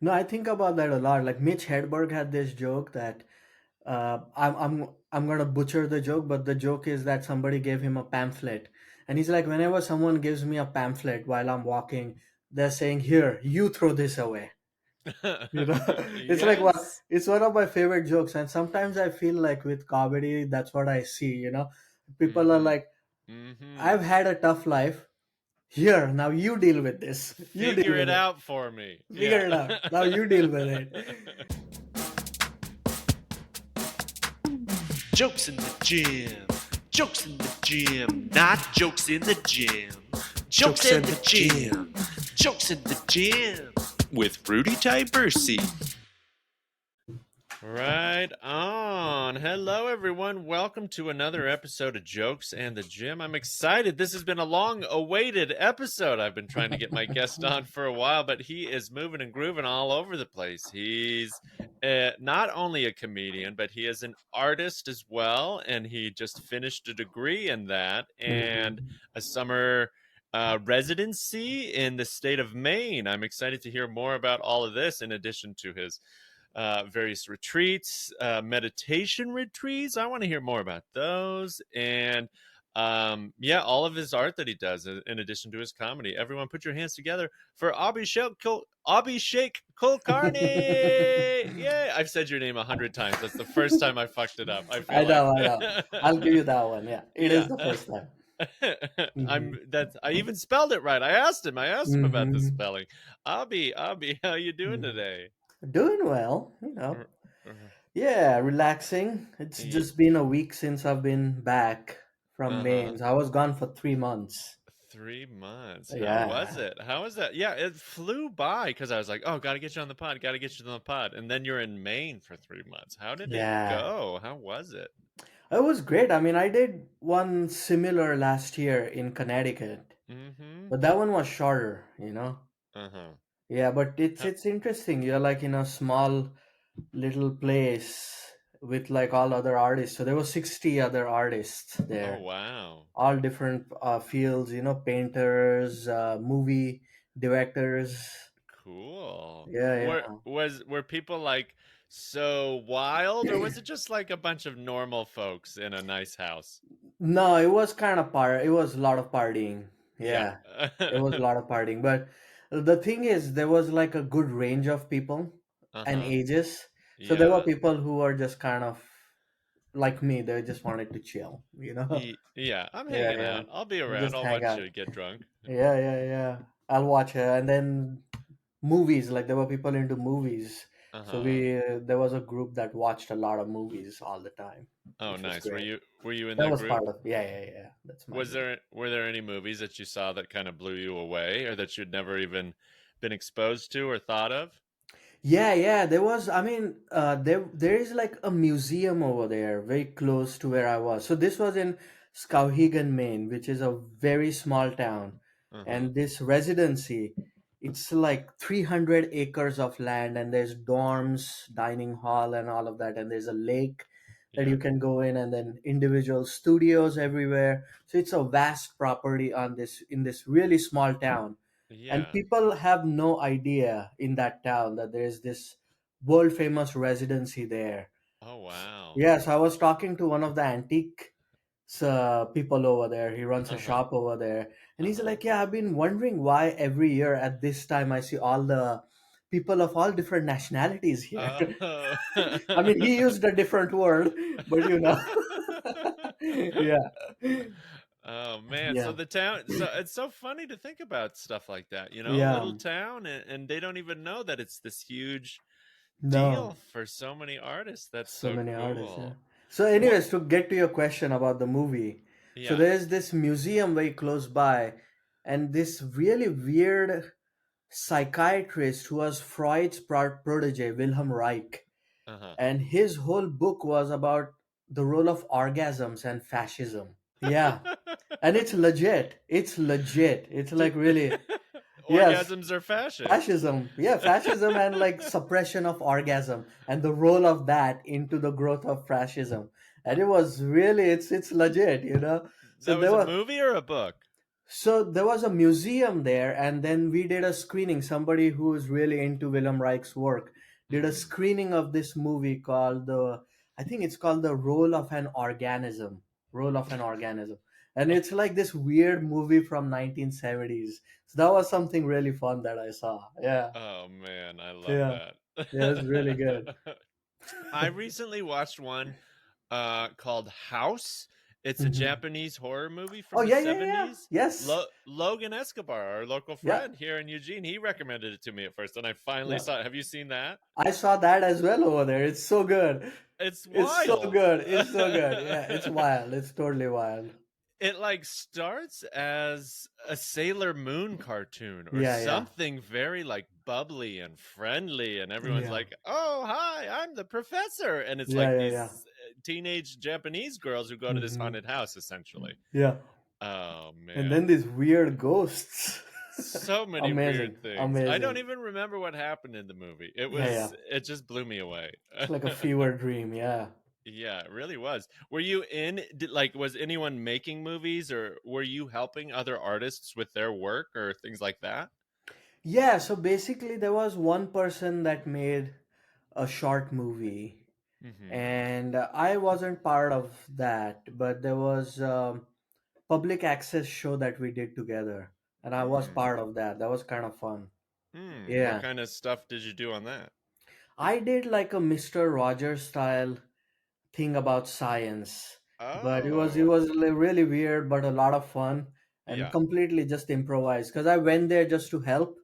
No, I think about that a lot. Like Mitch Hedberg had this joke that I'm gonna butcher the joke, but the joke is that somebody gave him a pamphlet, and he's like, whenever someone gives me a pamphlet while I'm walking, they're saying, "Here, you throw this away." You know, it's like what Yes. it's one of my favorite jokes, and sometimes I feel like with comedy, that's what I see. People are Mm-hmm. like, Mm-hmm. "I've had a tough life. Here, now you deal with this. You deal Figure it with it. out for me. Yeah. Figure it out. Now you deal with it." Jokes in the gym. Jokes in the gym. Not jokes in the gym. Jokes in the gym. Jokes in the gym. With Rudy Tyburczy. Right on. Hello, everyone. Welcome to another episode of Jokes and the Gym. I'm excited. This has been a long awaited episode. I've been trying to get my guest on for a while, but he is moving and grooving all over the place. He's not only a comedian, but he is an artist as well. And he just finished a degree in that and Mhm. a summer residency in the state of Maine. I'm excited to hear more about all of this in addition to his various retreats, meditation retreats. I want to hear more about those. And yeah, all of his art that he does in addition to his comedy. Everyone put your hands together for Abhishek Kulkarni. Yay! I've said your name 100 times. That's the first time I fucked it up, I feel I like. know, I know. I'll give you that one. Yeah, it is Yeah. the first time. I'm Hmm. that's I even spelled it right. I asked him about the Hmm. spelling. Abhi, how you doing Hmm. today? Doing well, R- r- Yeah, relaxing. It's y- just been a week since I've been back from Uh-huh. Maine. So I was gone for 3 months. 3 months. How was Yeah, it? How was that? Yeah, it flew by because I was like, oh, gotta get you on the pod, gotta get you on the pod. And then you're in Maine for 3 months. How did it yeah. go? How was it? It was great. I mean, I did one similar last year in Connecticut, Mm-hmm. but that one was shorter. Uh-huh. Yeah, but it's How- it's interesting. You're like in a small little place with like all other artists. So there were 60 other artists oh there, wow. all different fields, painters, movie directors. Cool. Yeah, Were yeah. were people like so wild, or was it just like a bunch of normal folks in a nice house? No, it was kind of it was a lot of partying. Yeah. Yeah, it was a lot of partying. But the thing is, there was like a good range of people and Uh-huh. ages. So there were Yeah. people who were just kind of like me. They just wanted to chill, Yeah, I'm Yeah, hanging yeah. out. I'll be around. Just I'll hang watch out. you get drunk. Yeah, yeah, yeah. I'll watch her. And then movies, like there were people into movies. So Uh-huh. there was a group that watched a lot of movies all the time, Oh, which was nice. Were great. you in That that was group? part of, yeah, yeah, yeah. That's my Was group. there were there any movies that you saw that kind of blew you away or that you'd never even been exposed to or thought of? Yeah, yeah. There was, I mean, there is like a museum over there, very close to where I was. So this was in Skowhegan, Maine, which is a very small town, Uh-huh. and this residency, it's like 300 acres of land, and there's dorms, dining hall, and all of that, and there's a lake that Yeah. you can go in, and then individual studios everywhere. So it's a vast property on this in this really small town, and Yeah. people have no idea in that town that there is this world famous residency there. Oh, wow. Yes, I was talking to one of the antique people over there. He runs a Uh-huh. shop over there, and he's Uh-huh. like, "Yeah, I've been wondering why every year at this time I see all the people of all different nationalities here." Oh. I mean, he used a different word, but yeah, Oh man, so yeah, the town so it's so funny to think about stuff like that, little yeah. town and they don't even know that it's this huge deal No. for so many artists. That's So so many artists, yeah. cool. So, What anyways, to get to your question about the movie, so yeah. there's this museum very close by, and this really weird psychiatrist who was Freud's protege, Wilhelm Reich, Uh-huh. and his whole book was about the role of orgasms and fascism. Yeah, and it's legit. It's legit. It's Do- like really, yes, Orgasms are fascist. fascism. Yeah, fascism and like suppression of orgasm and the role of that into the growth of fascism. Uh, And it was really it's legit. So that there was a were movie or a book? So there was a museum there, and then we did a screening. Somebody who is really into William Reich's work did a Mm-hmm. screening of this movie called I think it's called The Role of an Organism. Role of an Organism. And it's like this weird movie from 1970s. So that was something really fun that I saw. Yeah. Oh man, I love Yeah. Yeah, it's really that. good. I recently watched one called House. It's a Hmm. Japanese horror movie Oh, from the yeah, yeah, yeah. 70s. Yes. Logan Escobar, our local Yeah. friend here in Eugene, he recommended it to me at first, and I finally Yeah. saw it. Have you seen that? I saw that as well over there. It's so good. It's It's so wild. good. It's so good. Yeah, it's wild. It's totally wild. It like starts as a Sailor Moon cartoon or Yeah, yeah. something very like bubbly and friendly, and everyone's Yeah. like, "Oh, hi, I'm the professor," and it's Yeah, like yeah, yeah. these teenage Japanese girls who go to this Hmm. haunted house, essentially. Yeah. Oh And man, then these weird ghosts. so many Amazing. weird things. I don't Amazing. even remember what happened in the movie. Yeah, yeah. It just blew me away. It's like a fever dream. Yeah. Yeah, it really was. Were you like, was anyone making movies, or were you helping other artists with their work or things like that? Yeah, so basically there was one person that made a short movie, Mm-hmm. and I wasn't part of that, but there was public access show that we did together, and I was Hmm. part of that. That was kind of fun. Hmm. What Yeah. kind of stuff did you do on that? I did like a Mr. Rogers style thing about science, but it Oh, was really weird, but a lot of fun, and yeah. completely just improvised because I went there just to help.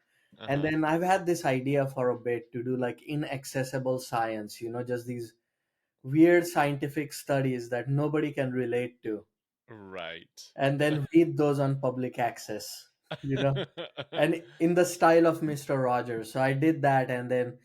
And Uh-huh. then I've had this idea for a bit to do like inaccessible science, just these weird scientific studies that nobody can relate to, Right. and then read those on public access, you know, and in the style of Mr. Rogers. So I did that, and then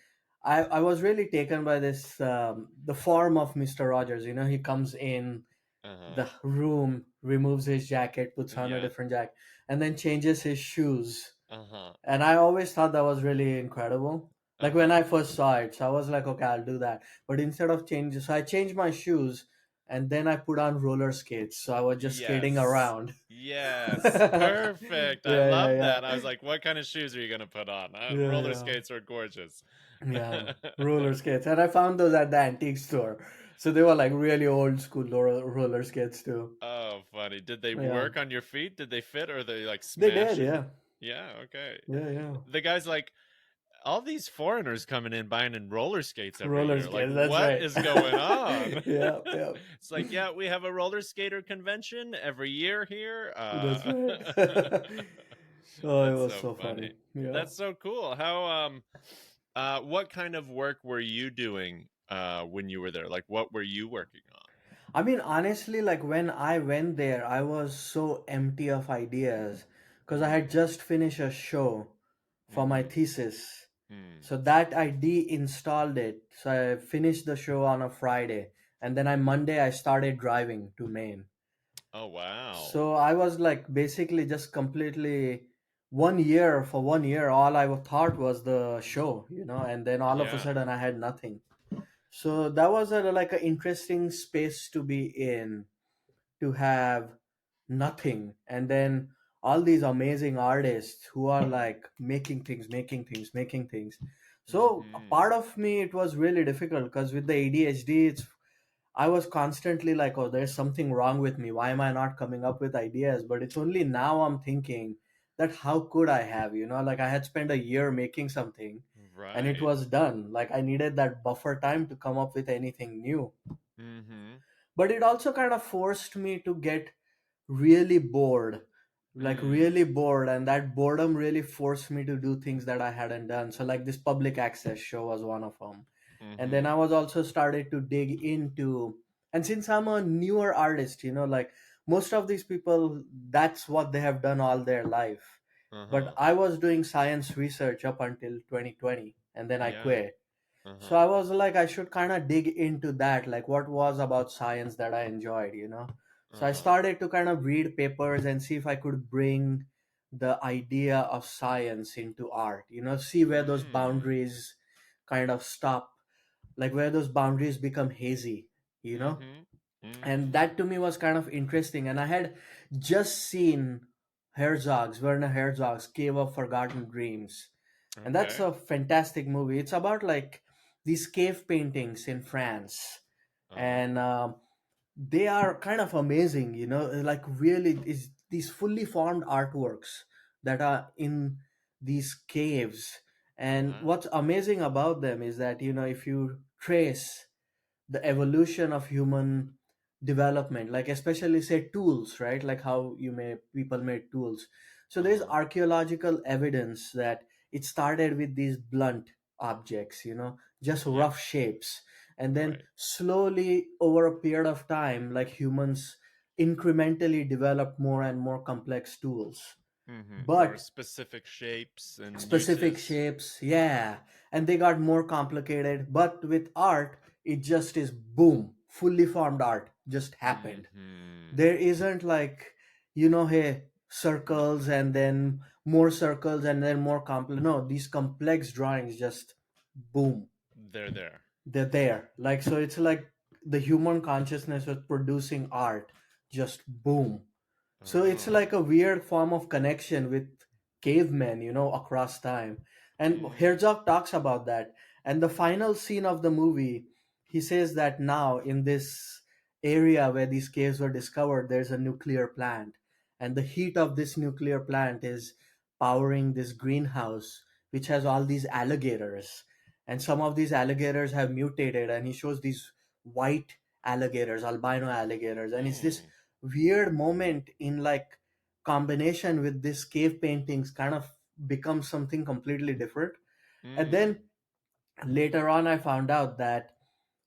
I was really taken by this the form of Mr. Rogers. He comes in Uh-huh. the room, removes his jacket, puts on a Yeah. different jacket, and then changes his shoes. Uh-huh. And I always thought that was really incredible. Like when Uh-huh. I first saw it, so I was like, okay, I'll do that. But instead of changing, so I changed my shoes, and then I put on roller skates. So I was just skating Yes. around. Yes. Yeah, Perfect. I yeah, love yeah. that. I was like, what kind of shoes are you going to put on? Yeah, Roller yeah. skates are gorgeous. Yeah, roller skates. And I found those at the antique store. So they were like really old school roller skates too. Oh, funny. Did they Yeah. work on your feet? Did they fit, or they like They did, smash? yeah. Yeah, okay. Yeah, yeah. The guy's like, all these foreigners coming in buying in roller skates every Roller year. Like, skates, that's what right. is going on? Yeah, yeah. It's like, yeah, we have a roller skater convention every year here. That's right. Oh, it That's was so so funny. funny. Yeah. That's so cool. What kind of work were you doing when you were there? Like, what were you working on? I mean, honestly, like when I went there, I was so empty of ideas because I had Mm, just finished a show for my mm-hmm, thesis. mm. So that I de-installed it. So I finished the show on a Friday, and then on Monday I started driving to Maine. Oh, wow. So I was like basically just completely 1 year. For 1 year, all I thought was the show, and then all of a Yeah. sudden I had nothing. So that was like an interesting space to be in, to have nothing, and then all these amazing artists who are like making things, making things. So a Mm-hmm. part of me, it was really difficult because with the ADHD, I was constantly like, oh, there's something wrong with me. Why am I not coming up with ideas? But it's only now I'm thinking that how could I have, like I had spent a year making something and it Right. was done. Like I needed that buffer time to come up with anything new. Mm-hmm. But it also kind of forced me to get really bored, like Mm. really bored, and that boredom really forced me to do things that I hadn't done. So like this public access show was one of them. And then Mm-hmm. I was also started to dig into, and since I'm a newer artist, like most of these people, that's what they have done all their life. But Uh-huh. I was doing science research up until 2020, and then I Yeah. quit. So Uh-huh. I was like, I should kind of dig into that, like what was about science that I enjoyed. So I Uh-huh. started to kind of read papers and see if I could bring the idea of science into art, see where those Mm. boundaries kind of stop, like where those boundaries become hazy. Mm-hmm. And Mm-hmm. that to me was kind of interesting. And I had just seen Werner Herzog's Cave of Forgotten Dreams. And that's Okay. a fantastic movie. It's about like these cave paintings in France. Uh-huh. And they are kind of amazing, like really is these fully formed artworks that are in these caves. And Wow. what's amazing about them is that, if you trace the evolution of human development, like especially say tools, right, like how people made tools. So there's Uh-huh. archaeological evidence that it started with these blunt objects, just Yep. rough shapes, and then Right. slowly over a period of time, like humans incrementally developed more and more complex tools. More But specific shapes and specific uses. shapes, yeah, and they got more complicated. But with art, it just is boom, fully formed art just happened. Mm-hmm. There isn't like, hey, circles and then more circles and then more complex. No, these complex drawings just boom, They're there. they're there. Like, so it's like the human consciousness was producing art, just boom. So it's like Oh. a weird form of connection with cavemen, across time. And Mm. Herzog talks about that. And the final scene of the movie, he says that now in this area where these caves were discovered, there's a nuclear plant. And the heat of this nuclear plant is powering this greenhouse, which has all these alligators. And some of these alligators have mutated, and he shows these white alligators, albino alligators. And it's this Mm. weird moment in like combination with this cave paintings kind of becomes something completely different. And Mm. then later on I found out that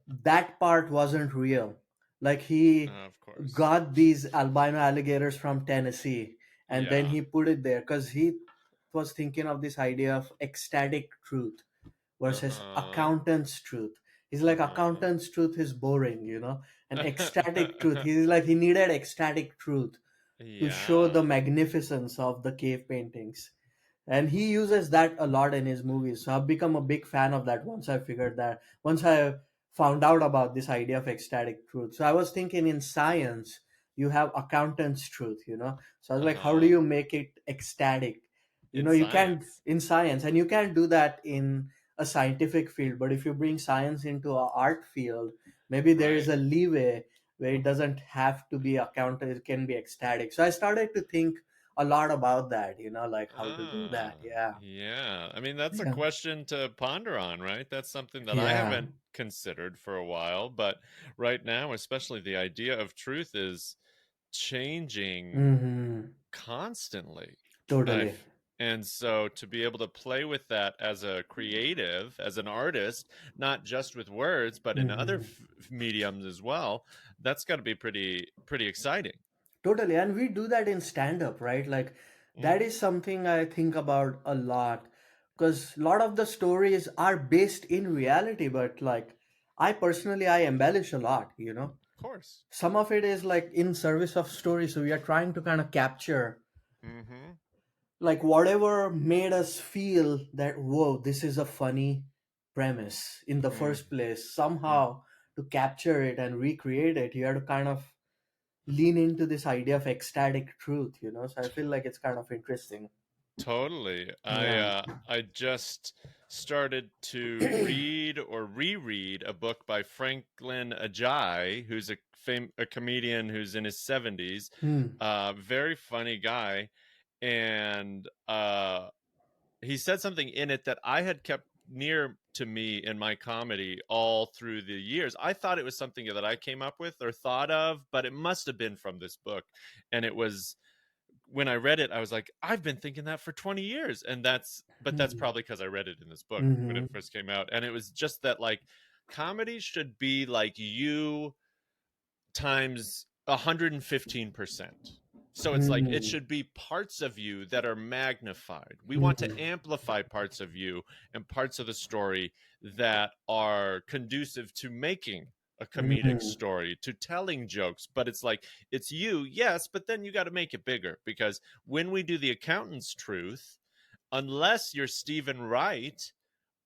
that part wasn't real. Like he Of course. got these albino alligators from Tennessee, and then Yeah. he put it there because he was thinking of this idea of ecstatic truth versus Uh-huh. accountant's truth. He's like, Uh-huh. accountant's truth is boring, and ecstatic truth. He's like, he needed ecstatic truth to show Yeah. the magnificence of the cave paintings. And he uses that a lot in his movies. So I've become a big fan of that once I found out about this idea of ecstatic truth. So I was thinking in science, you have accountant's truth, So I was like, how do Uh-huh. you make it ecstatic? In You can't science. in science, and you can't do that in a scientific field. But if you bring science into a art field, maybe there is Right. a leeway where it doesn't have to be accountant, it can be ecstatic. So I started to think a lot about that, like how to do Ah, that. Yeah. yeah. I mean, that's a Yeah. question to ponder on, right? That's something that I Yeah. haven't considered for a while, but right now, especially the idea of truth is changing Mm-hmm. constantly. I Totally. f- and so to be able to play with that as a creative, as an artist, not just with words, but in other Mm-hmm. mediums as well, that's got to be pretty exciting. Totally. And we do that in stand up, right? Like, that Hmm. is something I think about a lot because a lot of the stories are based in reality, but like, I embellish a lot, Of course. Some of it is like in service of story. So we are trying to kind of capture Hmm. like whatever made us feel that whoa, this is a funny premise in the Mm, first place. mm. Somehow to capture it and recreate it, you have to kind of lean into this idea of ecstatic truth, So I feel like it's kind of interesting. Totally. Yeah. I just started to read or reread a book by Franklin Ajay, who's a comedian who's in his 70s. Hmm. Very funny guy, and he said something in it that I had kept near to me in my comedy all through the years. I thought it was something that I came up with or thought of, but it must have been from this book, and it was when I read it, I was like, I've been thinking that for 20 years. And that's Hmm. probably because I read it in this book when Hmm. it first came out. And it was just that like comedy should be like you times 115%. So it's like it Hmm. should be parts of you that are magnified. We want to Hmm. amplify parts of you and parts of the story that are conducive to making a comedic Hmm. story, to telling jokes. But it's like, it's you, yes, but then you got to make it bigger because when we do the accountant's truth, unless you're Stephen Wright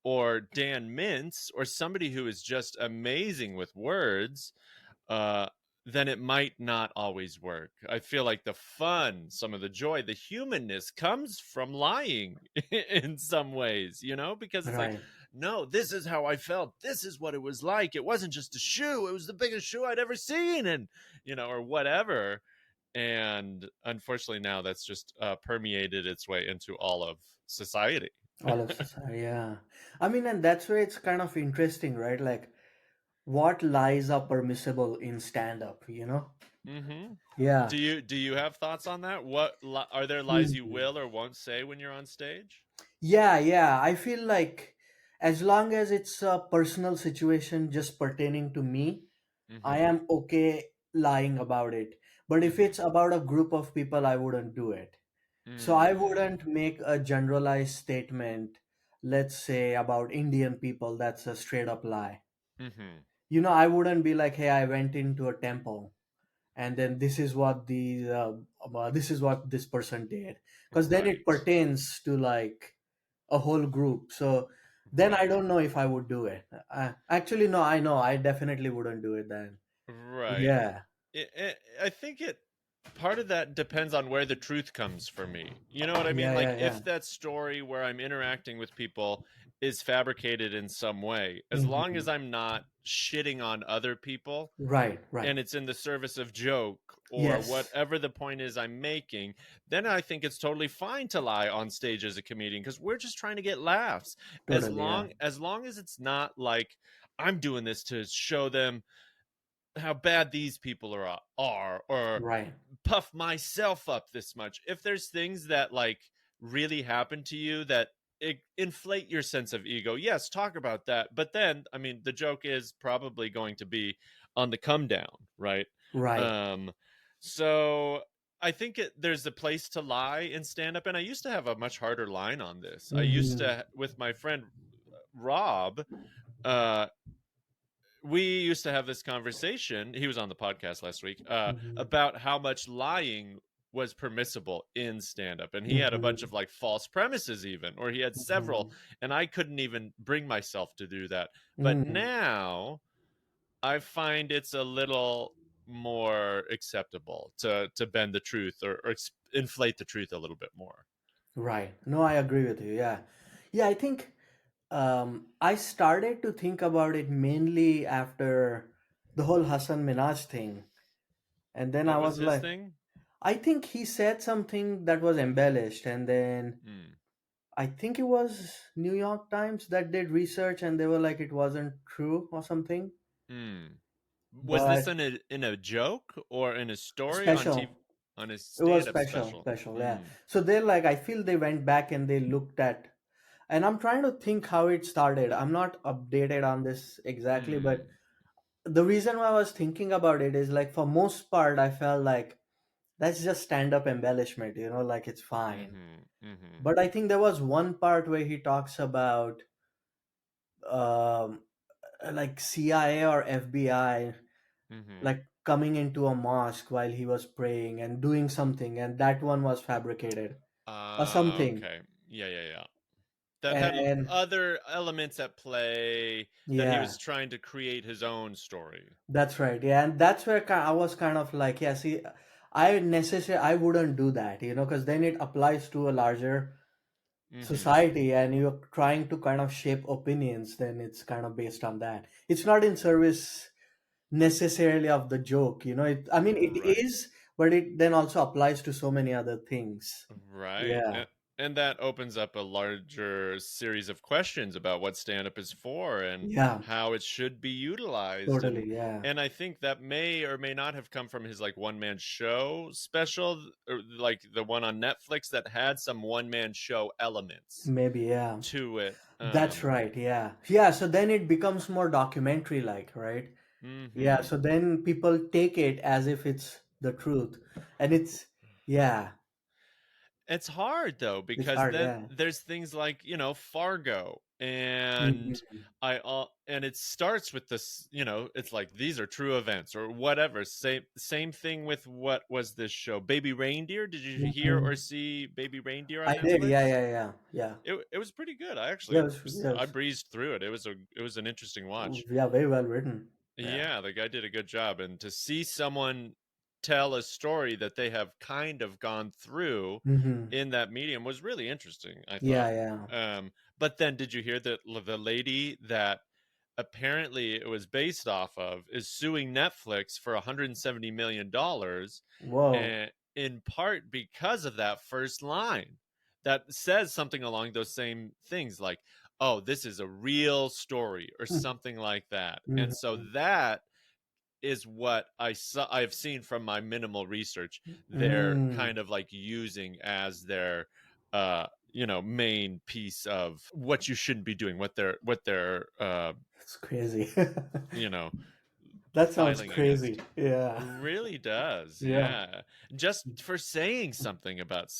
or Dan Mintz or somebody who is just amazing with words, uh, then it might not always work. I feel like the fun, some of the joy, the humanness comes from lying in some ways, because it's like, Right. no, this is how I felt. This is what it was like. It wasn't just a shoe, it was the biggest shoe I'd ever seen, and, or whatever. And unfortunately, now that's just permeated its way into all of society. All of society, yeah. I mean, and that's where it's kind of interesting, right? Like, what lies are permissible in stand up, you know? hmm Yeah. do you have thoughts on that? Are there lies you Mhm. will or won't say when you're on stage? Yeah, yeah. I feel like as long as it's a personal situation just pertaining to me, I Mm-hmm. am okay lying about it. But if Mm-hmm. it's about a group of people, I wouldn't do it. So I Mm. wouldn't make a generalized statement, let's say about Indian people, that's a straight up lie. Mm-hmm. I wouldn't be like, hey, I went into a temple and then this is what this person did, because then it Right. pertains to like a whole group. So then I Right. don't know if I would do it. Actually, no, I know I definitely wouldn't do it then. Right. Yeah, I think it part of that depends on where the truth comes for me. You know what I mean? yeah, Like yeah, yeah. if that story where I'm interacting with people is fabricated in some way, as long Hmm. as I'm not shitting on other people Right, right. and it's in the service of joke or Yes, whatever the point is I'm making, then I think it's totally fine to lie on stage as a comedian because we're just trying to get laughs. As totally. Yeah, long as long as it's not like I'm doing this to show them how bad these people are or right, puff myself up this much. If there's things that like really happen to you that inflate your sense of ego, yes, talk about that. But then, I mean, the joke is probably going to be on the come down, right? right. Um, so I think there's a place to lie in stand up, and I used to have a much harder line on this. I used Hmm. to with my friend Rob. Uh, we used to have this conversation. He was on the podcast last week Hmm. about how much lying was permissible in stand up. And he had a bunch Hmm. of like false premises, even, or he had several, Hmm. and I couldn't even bring myself to do that. But Hmm. now I find it's a little more acceptable to bend the truth or inflate the truth a little bit more. Right. No, I agree with you. Yeah, yeah. I think I started to think about it mainly after the whole Hassan Minaj thing, and then I What was was his like, thing? I think he said something that was embellished, and then Hmm. I think it was New York Times that did research, and they were like it wasn't true or something. Hmm. Was this But in a joke or in a story on TV, special, on his it was stand-up special, special? special. Yeah. Mm. So they're like, I feel they went back and they looked at, and I'm trying to think how it started. I'm not updated on this exactly, but Mm. the reason why I was thinking about it is like for most part, I felt like that's just stand-up embellishment, like it's fine. Mhm. Mhm. But I think there was one part where he talks about um, like CIA or FBI Mhm. like coming into a mosque while he was praying and doing something, and that one was fabricated or something. Okay. Yeah, yeah, yeah. That had And other elements at play that he yeah, was trying to create his own story. that's right. Yeah, and that's where I was kind of like, yeah, see, I wouldn't do that, because then it applies to a larger Mhm. society and you're trying to kind of shape opinions, then it's kind of based on that. It's not in service necessarily of the joke, I mean it Right. is, but it then also applies to so many other things. Right. Yeah, And that opens up a larger series of questions about what stand up is for and yeah, how it should be utilized totally, yeah, and I think that may or may not have come from his like one man show special or like the one on Netflix that had some one man show elements maybe, yeah, to it. that's right, yeah, yeah, so then it becomes more documentary like, right? Yeah, Mhm. so then people take it as if it's the truth, and it's, yeah, It's hard though it's because hard, then yeah. there's things like Fargo and Hmm. and it starts with this it's like these are true events or whatever. Same thing with what was this show Baby Reindeer? Did you hear or Hmm. see Baby Reindeer I on did, yeah, Netflix? yeah, yeah, yeah, It was pretty good. I yeah, actually yeah, I breezed through it. It was an interesting watch. yeah, very well written. Yeah. Yeah, the guy did a good job, and to see someone tell a story that they have kind of gone through Hmm. in that medium was really interesting, I Yeah, thought. yeah. But then did you hear that the lady that apparently it was based off of is suing Netflix for $170 million, Whoa. and in part because of that first line that says something along those same things like, oh, this is a real story or something like that. And so Hmm. that is what I've seen from my minimal research. They're Mm. kind of like using as their main piece of what you shouldn't be doing, what they're It's crazy. you know That sounds filing crazy. against. Yeah. Really does, Yeah. yeah. Just for saying something about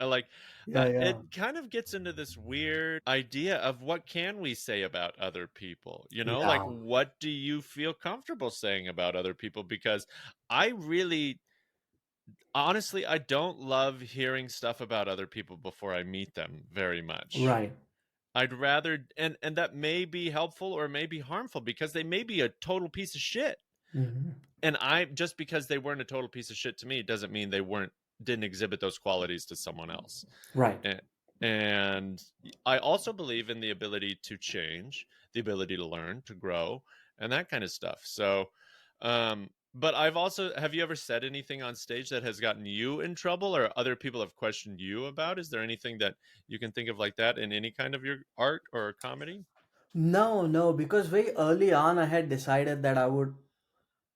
like Yeah, it yeah. kind of gets into this weird idea of what can we say about other people, like Yeah. what do you feel comfortable saying about other people? Because I really, honestly, I don't love hearing stuff about other people before I meet them very much. Right. I'd rather, and that may be helpful or may be harmful because they may be a total piece of shit. Hmm. And I, just because they weren't a total piece of shit to me doesn't mean they weren't didn't exhibit those qualities to someone else. Right. And I also believe in the ability to change, the ability to learn, to grow, and that kind of stuff. So but I've also, have you ever said anything on stage that has gotten you in trouble or other people have questioned you about? Is there anything that you can think of like that in any kind of your art or comedy? No, no, because very early on I had decided that I would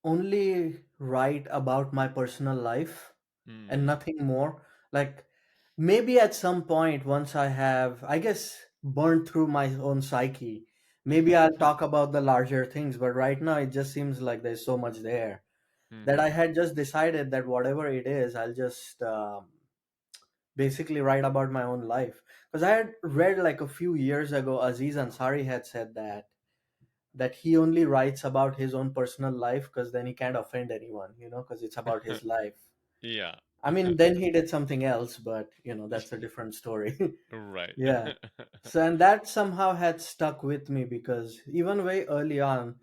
only write about my personal life and Hmm. nothing more. Like maybe at some point, once I have, I guess, burned through my own psyche, maybe I'll talk about the larger things. But right now, it just seems like there's so much there that I Hmm. had just decided that whatever it is, I'll just basically write about my own life. Because I had read like a few years ago, Aziz Ansari had said that he only writes about his own personal life because then he can't offend anyone, because it's about his life. Yeah. I mean, then he did something else, but that's a different story. Right. Yeah. So, and that somehow had stuck with me because even way early on,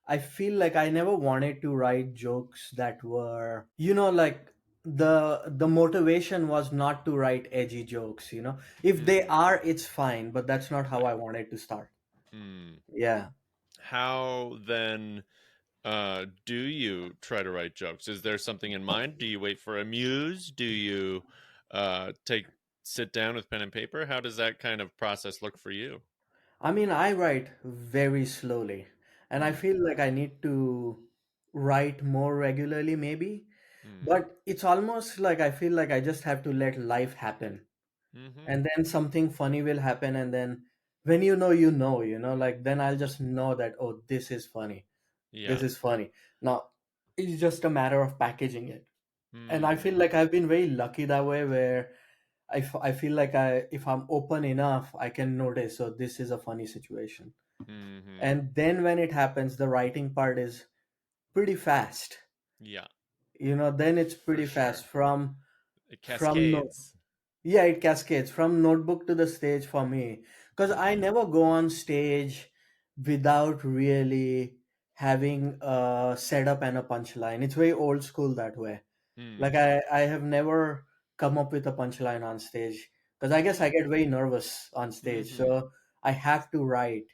I feel like I never wanted to write jokes that were, like the motivation was not to write edgy jokes. If they Hmm. are, it's fine, but that's not how Right. I wanted to start. Hmm. Yeah. How then do you try to write jokes? Is there something in mind? Do you wait for a muse? Do you take sit down with pen and paper? How does that kind of process look for you? I mean, I write very slowly, and I Hmm. feel like I need to write more regularly, maybe. Hmm. But it's almost like I feel like I just have to let life happen, Mm-hmm. and then something funny will happen, and then when you know, like then I'll just know that, oh, this is funny. This Yeah. is funny. Now, it's just a matter of packaging it. And I feel Hmm. like I've been very lucky that way, where I feel like if I'm open enough, I can notice, so this is a funny situation. Hmm. And then when it happens, the writing part is pretty fast. Yeah, Then it's for pretty fast sure. It from no cascades. yeah, it cascades from notebook to the stage for me, because I Hmm. never go on stage without really having a setup and a punchline. It's very old school that way. Like Hmm. I have never come up with a punchline on stage because I guess I get very nervous on stage. Hmm. So I have to write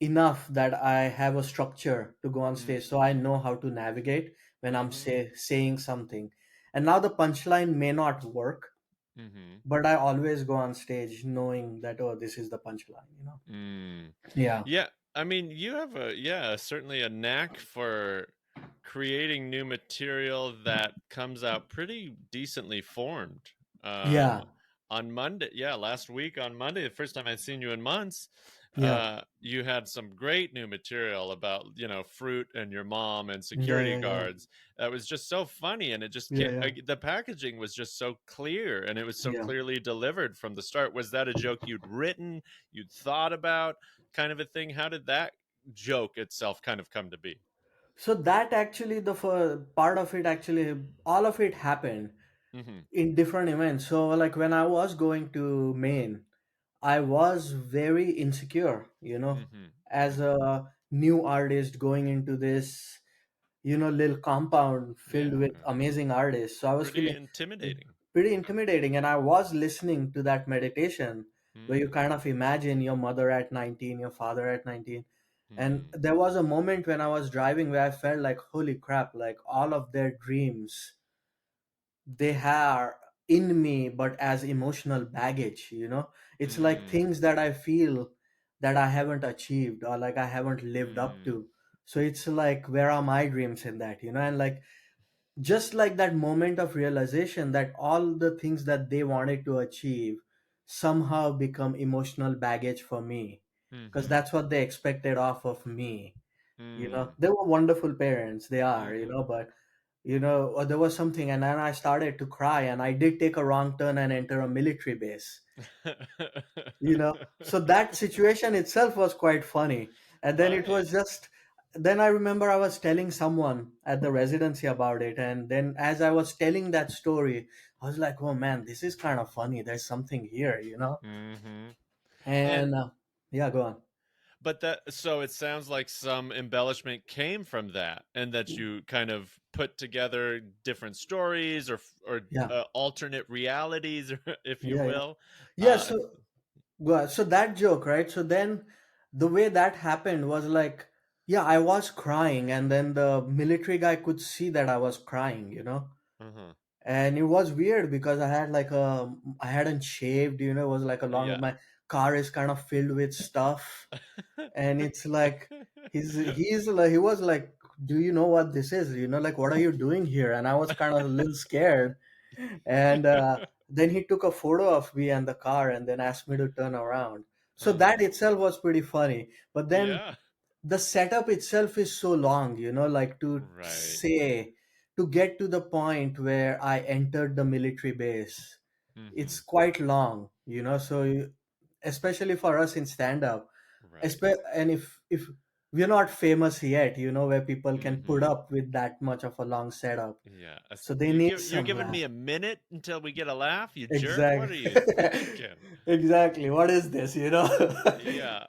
enough that I have a structure to go on stage, so I know how to navigate when I'm Hmm. saying something. And now the punchline may not work, Hmm. but I always go on stage knowing that, oh, this is the punchline. Mm. Yeah. Yeah, I mean, you have certainly a knack for creating new material that comes out pretty decently formed. Um, Yeah. on Monday, yeah, last week on Monday, the first time I'd seen you in months, Yeah. you had some great new material about, fruit and your mom and Yeah. security Yeah. Yeah. guards. That was just so funny, and it just Yeah. can't, Yeah. the packaging was just so clear, and it was so Yeah. clearly delivered from the start. Was that a joke you'd written, you'd thought about, kind of a thing? How did that joke itself kind of come to be? So that actually part of it, actually all of it happened Hmm. in different events. So like when I was going to Maine, I was very insecure, Hmm. as a new artist going into this, little compound filled with Yeah. amazing artists. So I was Pretty feeling intimidating. pretty intimidating. And I was listening to that meditation where you Mm. kind of imagine your mother at 19, your father at 19. And Mm. there was a moment when I was driving where I felt like, holy crap, like all of their dreams, they are in me, but as emotional baggage. It's like Mm. things that I feel that I haven't achieved or like I haven't lived up Mm. to. So it's like, where are my dreams in that? And like, just like that moment of realization that all the things that they wanted to achieve somehow become emotional baggage for me, because Mhm. that's what they expected off of me. Mm. They were wonderful parents, they are, Mhm. but there was something, and then I started to cry, and I did take a wrong turn and enter a military base. So that situation itself was quite funny. And then it Right. was just, then I remember I was telling someone at the residency about it, and then as I was telling that story, I was like, oh man, this is kind of funny, there's something here. Mhm. And And yeah, go on. but that so it sounds like some embellishment came from that, and that you kind of put together different stories or Yeah, alternate realities, if you yeah, yeah, will. yeah. Uh, So that joke, right? So then the way that happened was like, yeah, I was crying, and then the military guy could see that I was crying. uh-huh. And it was weird because I hadn't shaved. It was like a long, Yeah. my car is kind of filled with stuff, and it's like he's like, he was like, do you know what this is? Like, what are you doing here? And I was kind of a little scared. And then he took a photo of me and the car and then asked me to turn around. So that Uh-huh. itself was pretty funny. But then Yeah. the setup itself is so long, like Right. to get to the point where I entered the military base. It's Mhm. quite long, so especially for us in stand up, Right. and if we're not famous yet, where people can put Mhm. up with that much of a long setup. Yeah. So they need You're some giving me a minute until we get a laugh, you jerk. What are exactly. you thinking? Exactly, what is this? Yeah. Yeah,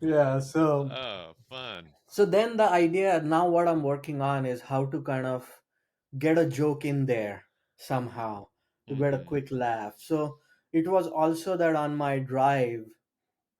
yeah. So Oh, fun. so then the idea now, what I'm working on is how to kind of get a joke in there somehow to get a Mhm. quick laugh. So it was also that on my drive,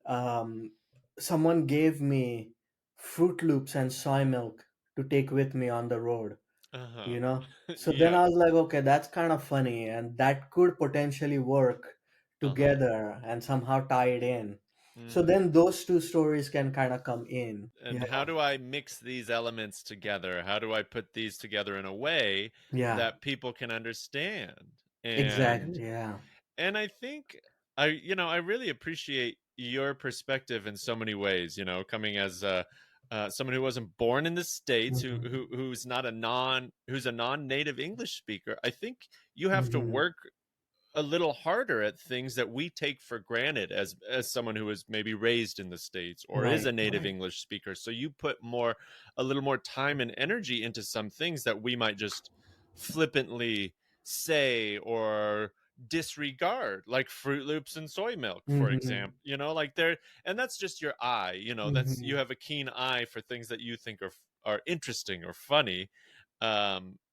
um, someone gave me Fruit Loops and soy milk to take with me on the road. Uh-huh. you know so then Yeah. I was like, okay, that's kind of funny, and that could potentially work Uh-huh. together and somehow tie it in. So Mhm. then those two stories can kind of come in. And how do I mix these elements together? How do I put these together in a way Yeah, that people can understand? And exactly. Yeah. and I think I really appreciate your perspective in so many ways, coming as someone who wasn't born in the States, Hmm. who's a non-native English speaker. I think you have to Hmm. work a little harder at things that we take for granted as someone who is maybe raised in the States or is Right, a native right. English speaker. So you put a little more time and energy into some things that we might just flippantly say or disregard, like Fruit Loops and soy milk, for Hmm. example. Like there, and that's just your eye. That's, you Hmm. have a keen eye for things that you think are interesting or funny.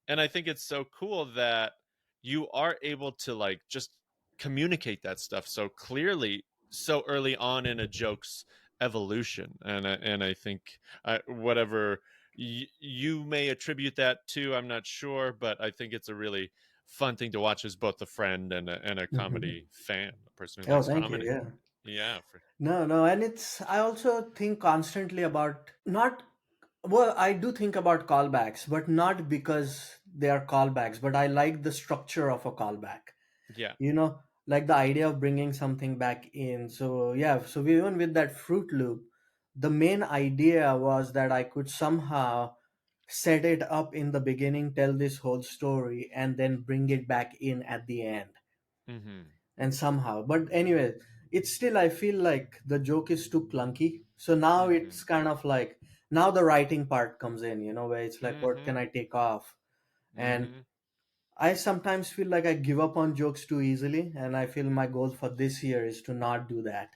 And I think it's so cool that you are able to like just communicate that stuff so clearly so early on in a joke's evolution. And I think whatever you may attribute that to, I'm not sure, but I think it's a really fun thing to watch as both a friend and a Hmm. comedy fan, a person who Oh, likes thank you. comedy. Yeah. Yeah. No, no, and I also think constantly about not, well, I do think about callbacks, but not because they are callbacks, but I like the structure of a callback. Yeah. you know like the idea of bringing something back in. So yeah, so even with that Fruit Loop, the main idea was that I could somehow set it up in the beginning, tell this whole story, and then bring it back in at the end. Mm-hmm. And somehow, but anyway, it's still, I feel like the joke is too clunky. So now Mm-hmm. it's kind of like, now the writing part comes in, where it's like, what Mm-hmm. can I take off? And Mm-hmm. I sometimes feel like I give up on jokes too easily, and I feel my goal for this year is to not do that.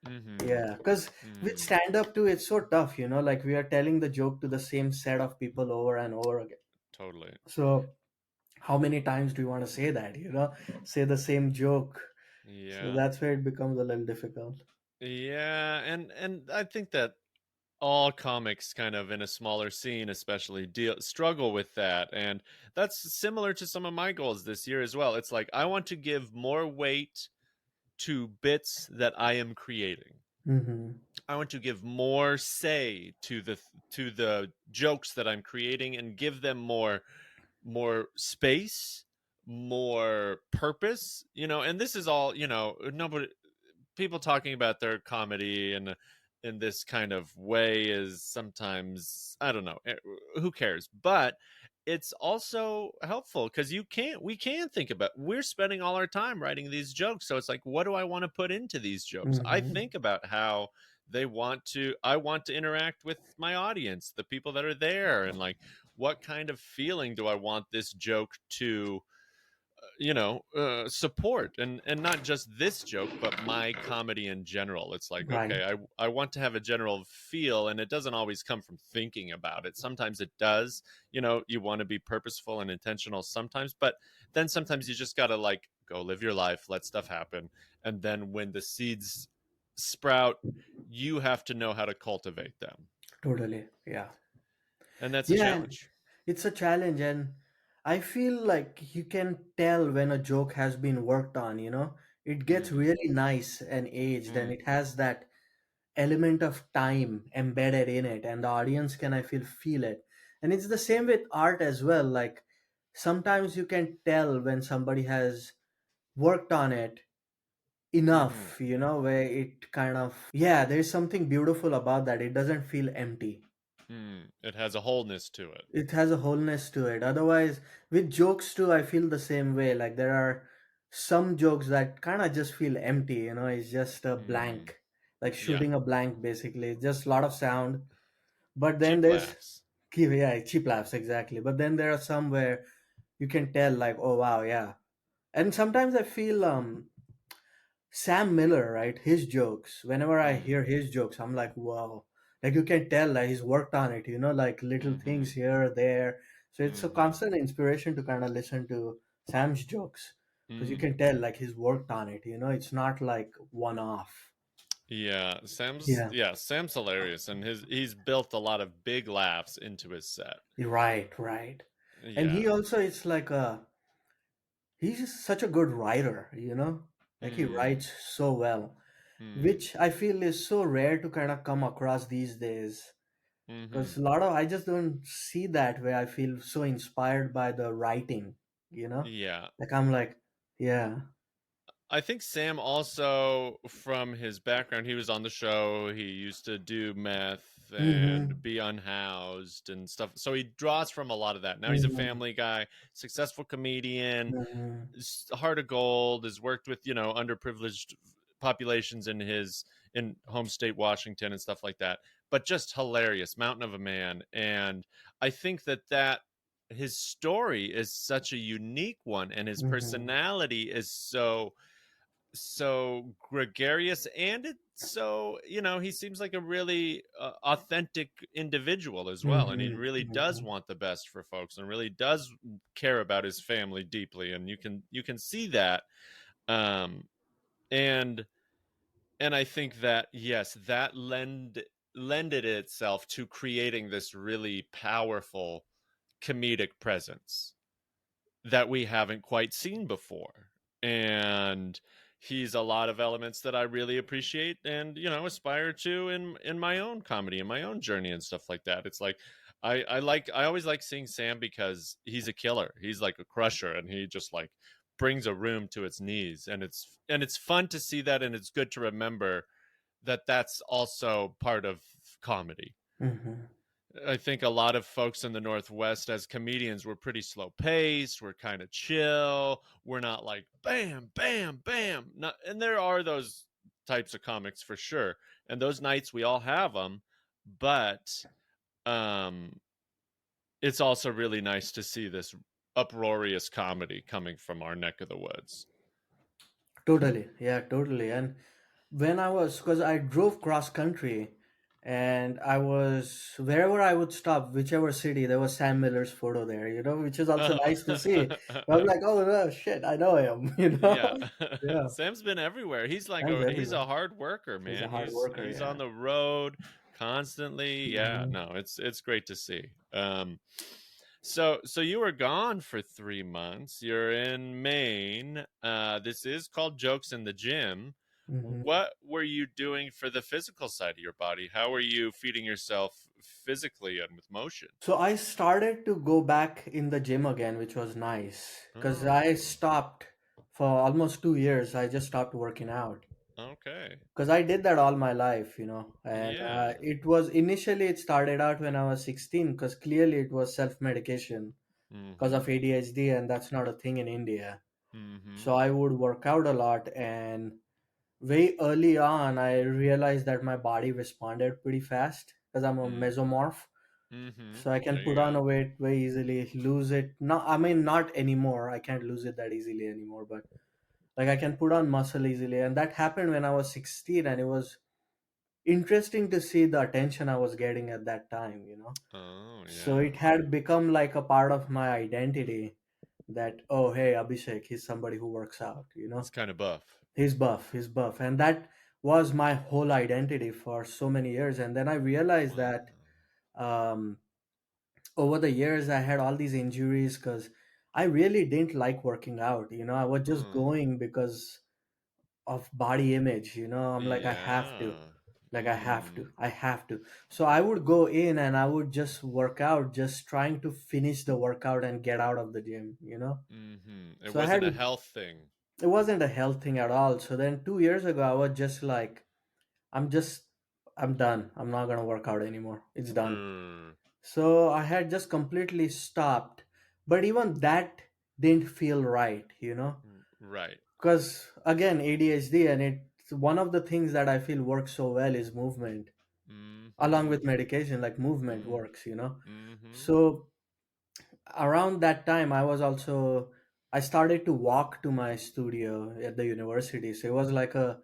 Mm-hmm. Yeah, because with Mm, stand up too, it's so tough, like we are telling the joke to the same set of people over and over again. totally. So how many times do you want to say that, say the same joke? So Yeah. that's where it becomes a little difficult. Yeah, and I think that all comics kind of in a smaller scene especially deal struggle with that, and that's similar to some of my goals this year as well. It's like I want to give more weight to bits that I am creating. Mm-hmm. I want to give more say to the jokes that I'm creating and give them more space, more purpose, and this is all, nobody people talking about their comedy in this kind of way is sometimes, I don't know, who cares, but it's also helpful because we can think about, we're spending all our time writing these jokes, so it's like, what do I want to put into these jokes? I Mm-hmm. think about how I want to interact with my audience, the people that are there, and like, what kind of feeling do I want this joke to support, and not just this joke but my comedy in general. It's like, okay, Right. I want to have a general feel, and it doesn't always come from thinking about it. Sometimes it does. You want to be purposeful and intentional sometimes, but then sometimes you just gotta like go live your life, let stuff happen, and then when the seeds sprout, you have to know how to cultivate them, Totally. Yeah. and that's a Yeah, and challenge. it's a challenge, and I feel like you can tell when a joke has been worked on, It gets Mm-hmm. really nice and aged, and Mm. it has that element of time embedded in it, and the audience can, I feel it. And it's the same with art as well. Like sometimes you can tell when somebody has worked on it Mm-hmm. enough, where it kind of, yeah, there's something beautiful about that. It doesn't feel empty. It has a wholeness to it. It has a wholeness to it. Otherwise, with jokes too, I feel the same way. Like there are some jokes that kind of just feel empty, it's just a Mm. blank, like Yeah. shooting a blank basically. It's just a lot of sound. But then Cheap there's, laughs. yeah, cheap laughs, exactly. But then there are some where you can tell, like, oh wow, yeah. And sometimes I feel Sam Miller, right? His jokes. Whenever I Mm. hear his jokes, I'm like, wow. Like you can tell that he's worked on it, like little Mhm. things here, there. So it's a Mhm. constant inspiration to kind of listen to Sam's jokes because you Mm. can tell like he's worked on it. It's not like one off. Yeah, Yeah, Sam's hilarious, and he's built a lot of big laughs into his set. right, right. And he Yeah. also, it's like he's just such a good writer, like he Mm. writes so well, Mm. which I feel is so rare to kind of come across these days. Because Mhm. a lot of, I just don't see that where I feel so inspired by the writing, Yeah. like I'm like, yeah. I think Sam also, from his background, he was on the show. He used to do meth Mm-hmm. and be unhoused and stuff. So he draws from a lot of that. Now he's a Mm-hmm. family guy, successful comedian, Mm-hmm. heart of gold, has worked with, underprivileged populations in home state Washington and stuff like that. But just hilarious, mountain of a man. And I think that his story is such a unique one, and his Mm-hmm. personality is so gregarious, and it's so, he seems like a really authentic individual as well, and he Mm-hmm. really does Mm-hmm. want the best for folks and really does care about his family deeply, and you can see that. um and and I think that, yes, that lended itself to creating this really powerful comedic presence that we haven't quite seen before. And he's a lot of elements that I really appreciate and, aspire to in my own comedy and my own journey and stuff like that. It's like, I always like seeing Sam because he's a killer. He's like a crusher, and he just like brings a room to its knees, and it's fun to see that, and it's good to remember that that's also part of comedy. Mm-hmm. I think a lot of folks in the Northwest as comedians, we're pretty slow paced. We're kind of chill. We're not like bam, bam, bam. Not, and there are those types of comics for sure. And those nights we all have them. But um, it's also really nice to see this uproarious comedy coming from our neck of the woods. Totally, yeah, totally. And when I was, because I drove cross country, and I was wherever I would stop, whichever city, there was Sam Miller's photo there, which is also nice to see. I'm like, oh no, shit, I know him, Yeah. Yeah, Sam's been everywhere. Sam's He's everywhere. a hard worker, He's a man. hard worker, He's yeah. on the road constantly. Yeah, Hmm. no, it's great to see. So you were gone for 3 months. You're in Maine. This is called Jokes in the Gym. Hmm. What were you doing for the physical side of your body? How were you feeding yourself physically and with motion? So I started to go back in the gym again, which was nice because I Oh, stopped for almost 2 years. I just stopped working out okay. because I did that all my life, and Yeah. it was initially it started out when I was 16 because clearly it was self-medication because of Mm-hmm. ADHD, and that's not a thing in India. Mm-hmm. So I would work out a lot, and very early on, I realized that my body responded pretty fast because I'm a Mm. mesomorph, Mm-hmm. so I can There you put on go. a weight very easily, lose it. No, I mean not anymore. I can't lose it that easily anymore, but like I can put on muscle easily, and that happened when I was 16, and it was interesting to see the attention I was getting at that time. Oh, So yeah. it had become like a part of my identity that, oh hey, Abhishek, he's somebody who works out. He's kind of buff. He's buff, and that was my whole identity for so many years. And then I realized Wow. that um, over the years I had all these injuries because I really didn't like working out. I was just Hmm. going because of body image. I'm like, I have to. Yeah. Like, I have Mm. to. I have to. So I would go in and I would just work out, just trying to finish the workout and get out of the gym. Mm-hmm. It So I wasn't had a to, health thing. it wasn't a health thing at all. So then 2 years ago, I was just like, I'm just, I'm done. I'm not gonna work out anymore. It's done. Mm. So I had just completely stopped. But even that didn't feel right. Right. Because again, ADHD, and it's one of the things that I feel works so well is movement, along Mm-hmm. with medication, like movement Mm. works. Mm-hmm. So around that time, I started to walk to my studio at the university. So it was like a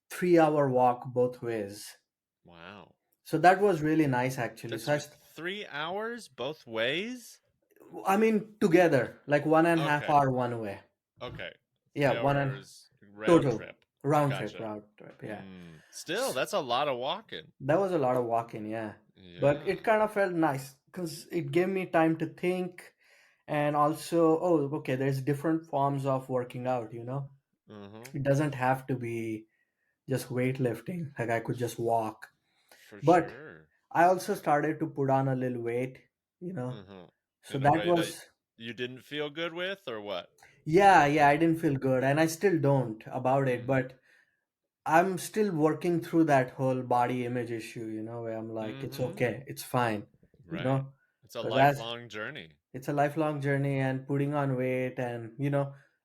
3 hour walk both ways. Wow. So that was really nice actually. That's So 3 hours both ways? I mean, together, like one and a half Okay. hour one way. Okay. Yeah, Three one and hours round total trip. round trip, Gotcha. round trip. Yeah, Still, S- that's a lot of walking. that was a lot of walking. Yeah, but Yeah. it kind of felt nice because it gave me time to think, and also, oh, okay, there's different forms of working out. Mm-hmm. It doesn't have to be just weightlifting. Like I could just walk, For but sure. I also started to put on a little weight. You know, Mm-hmm. so In a that way that was. you didn't feel good with, or what? Yeah, I didn't feel good, and I still don't about it, Mm. but I'm still working through that whole body image issue, where I'm like, it's Mm-hmm. okay, it's fine, you Right. know, It's a because as lifelong journey. it's a lifelong journey and putting on weight, and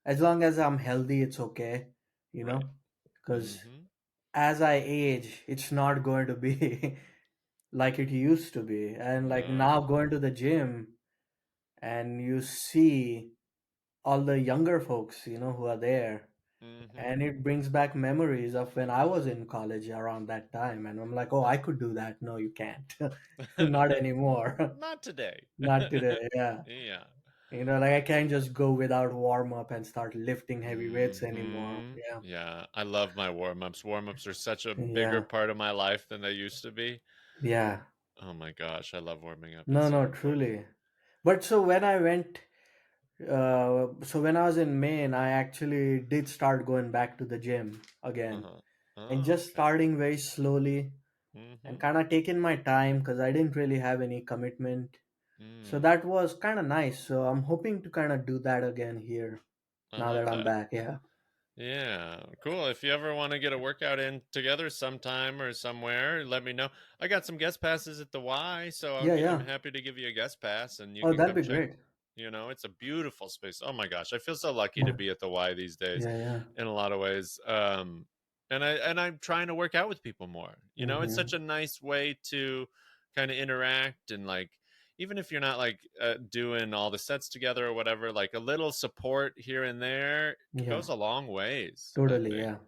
as long as I'm healthy, it's okay, you Right. know, because Mm-hmm. as I age, it's not going to be like it used to be. And like now No. going to the gym and you see all the younger folks, who are there, Mm-hmm. and it brings back memories of when I was in college around that time, and I'm like, oh, I could do that. No, you can't. Not anymore. Not today. Not today. Yeah. Yeah. Like I can't just go without warm up and start lifting heavy weights anymore. Mm-hmm. Yeah. Yeah. I love my warm-ups. Warm-ups are such a bigger Yeah. part of my life than they used to be. Yeah. Oh my gosh, I love warming up. It's No, so no, important. truly. But so when I was in Maine, I actually did start going back to the gym again, Uh-huh. and Oh, just okay. starting very slowly and Mm-hmm. kind of taking my time because I didn't really have any commitment. So Mm. that was kind of nice. So I'm hoping to kind of do that again here I now that love I'm that. back. Yeah. Yeah, cool. If you ever want to get a workout in together sometime or somewhere, let me know. I got some guest passes at the Y, so Yeah, I'm yeah. happy to give you a guest pass and you Oh, can that'd come be check. great. It's a beautiful space. Oh my gosh, I feel so lucky to Yeah, be at the Y these days yeah, yeah. in a lot of ways. And I'm trying to work out with people more. It's Mm-hmm. such a nice way to kind of interact and like even if you're not like doing all the sets together or whatever, like a little support here and there Yeah, goes a long ways, I totally. think. Yeah.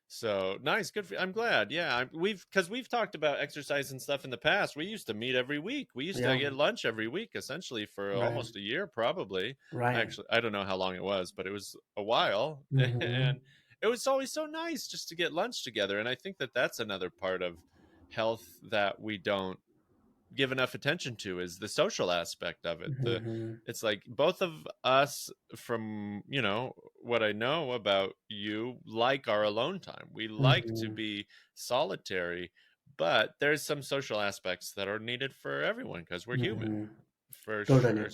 So nice, good. I'm glad. Yeah, we've talked about exercise and stuff in the past. We used to meet every week. We used to Yeah, get lunch every week, essentially for right, almost a year, probably. right. Actually, I don't know how long it was, but it was a while, Mm-hmm. and it was always so nice just to get lunch together. And I think that that's another part of health that we don't give enough attention to is the social aspect of it. The Mm-hmm. It's like both of us, from what I know about you, like our alone time. We like to Mm-hmm. be solitary, but there's some social aspects that are needed for everyone because we're human, Mm-hmm. for Totally. sure.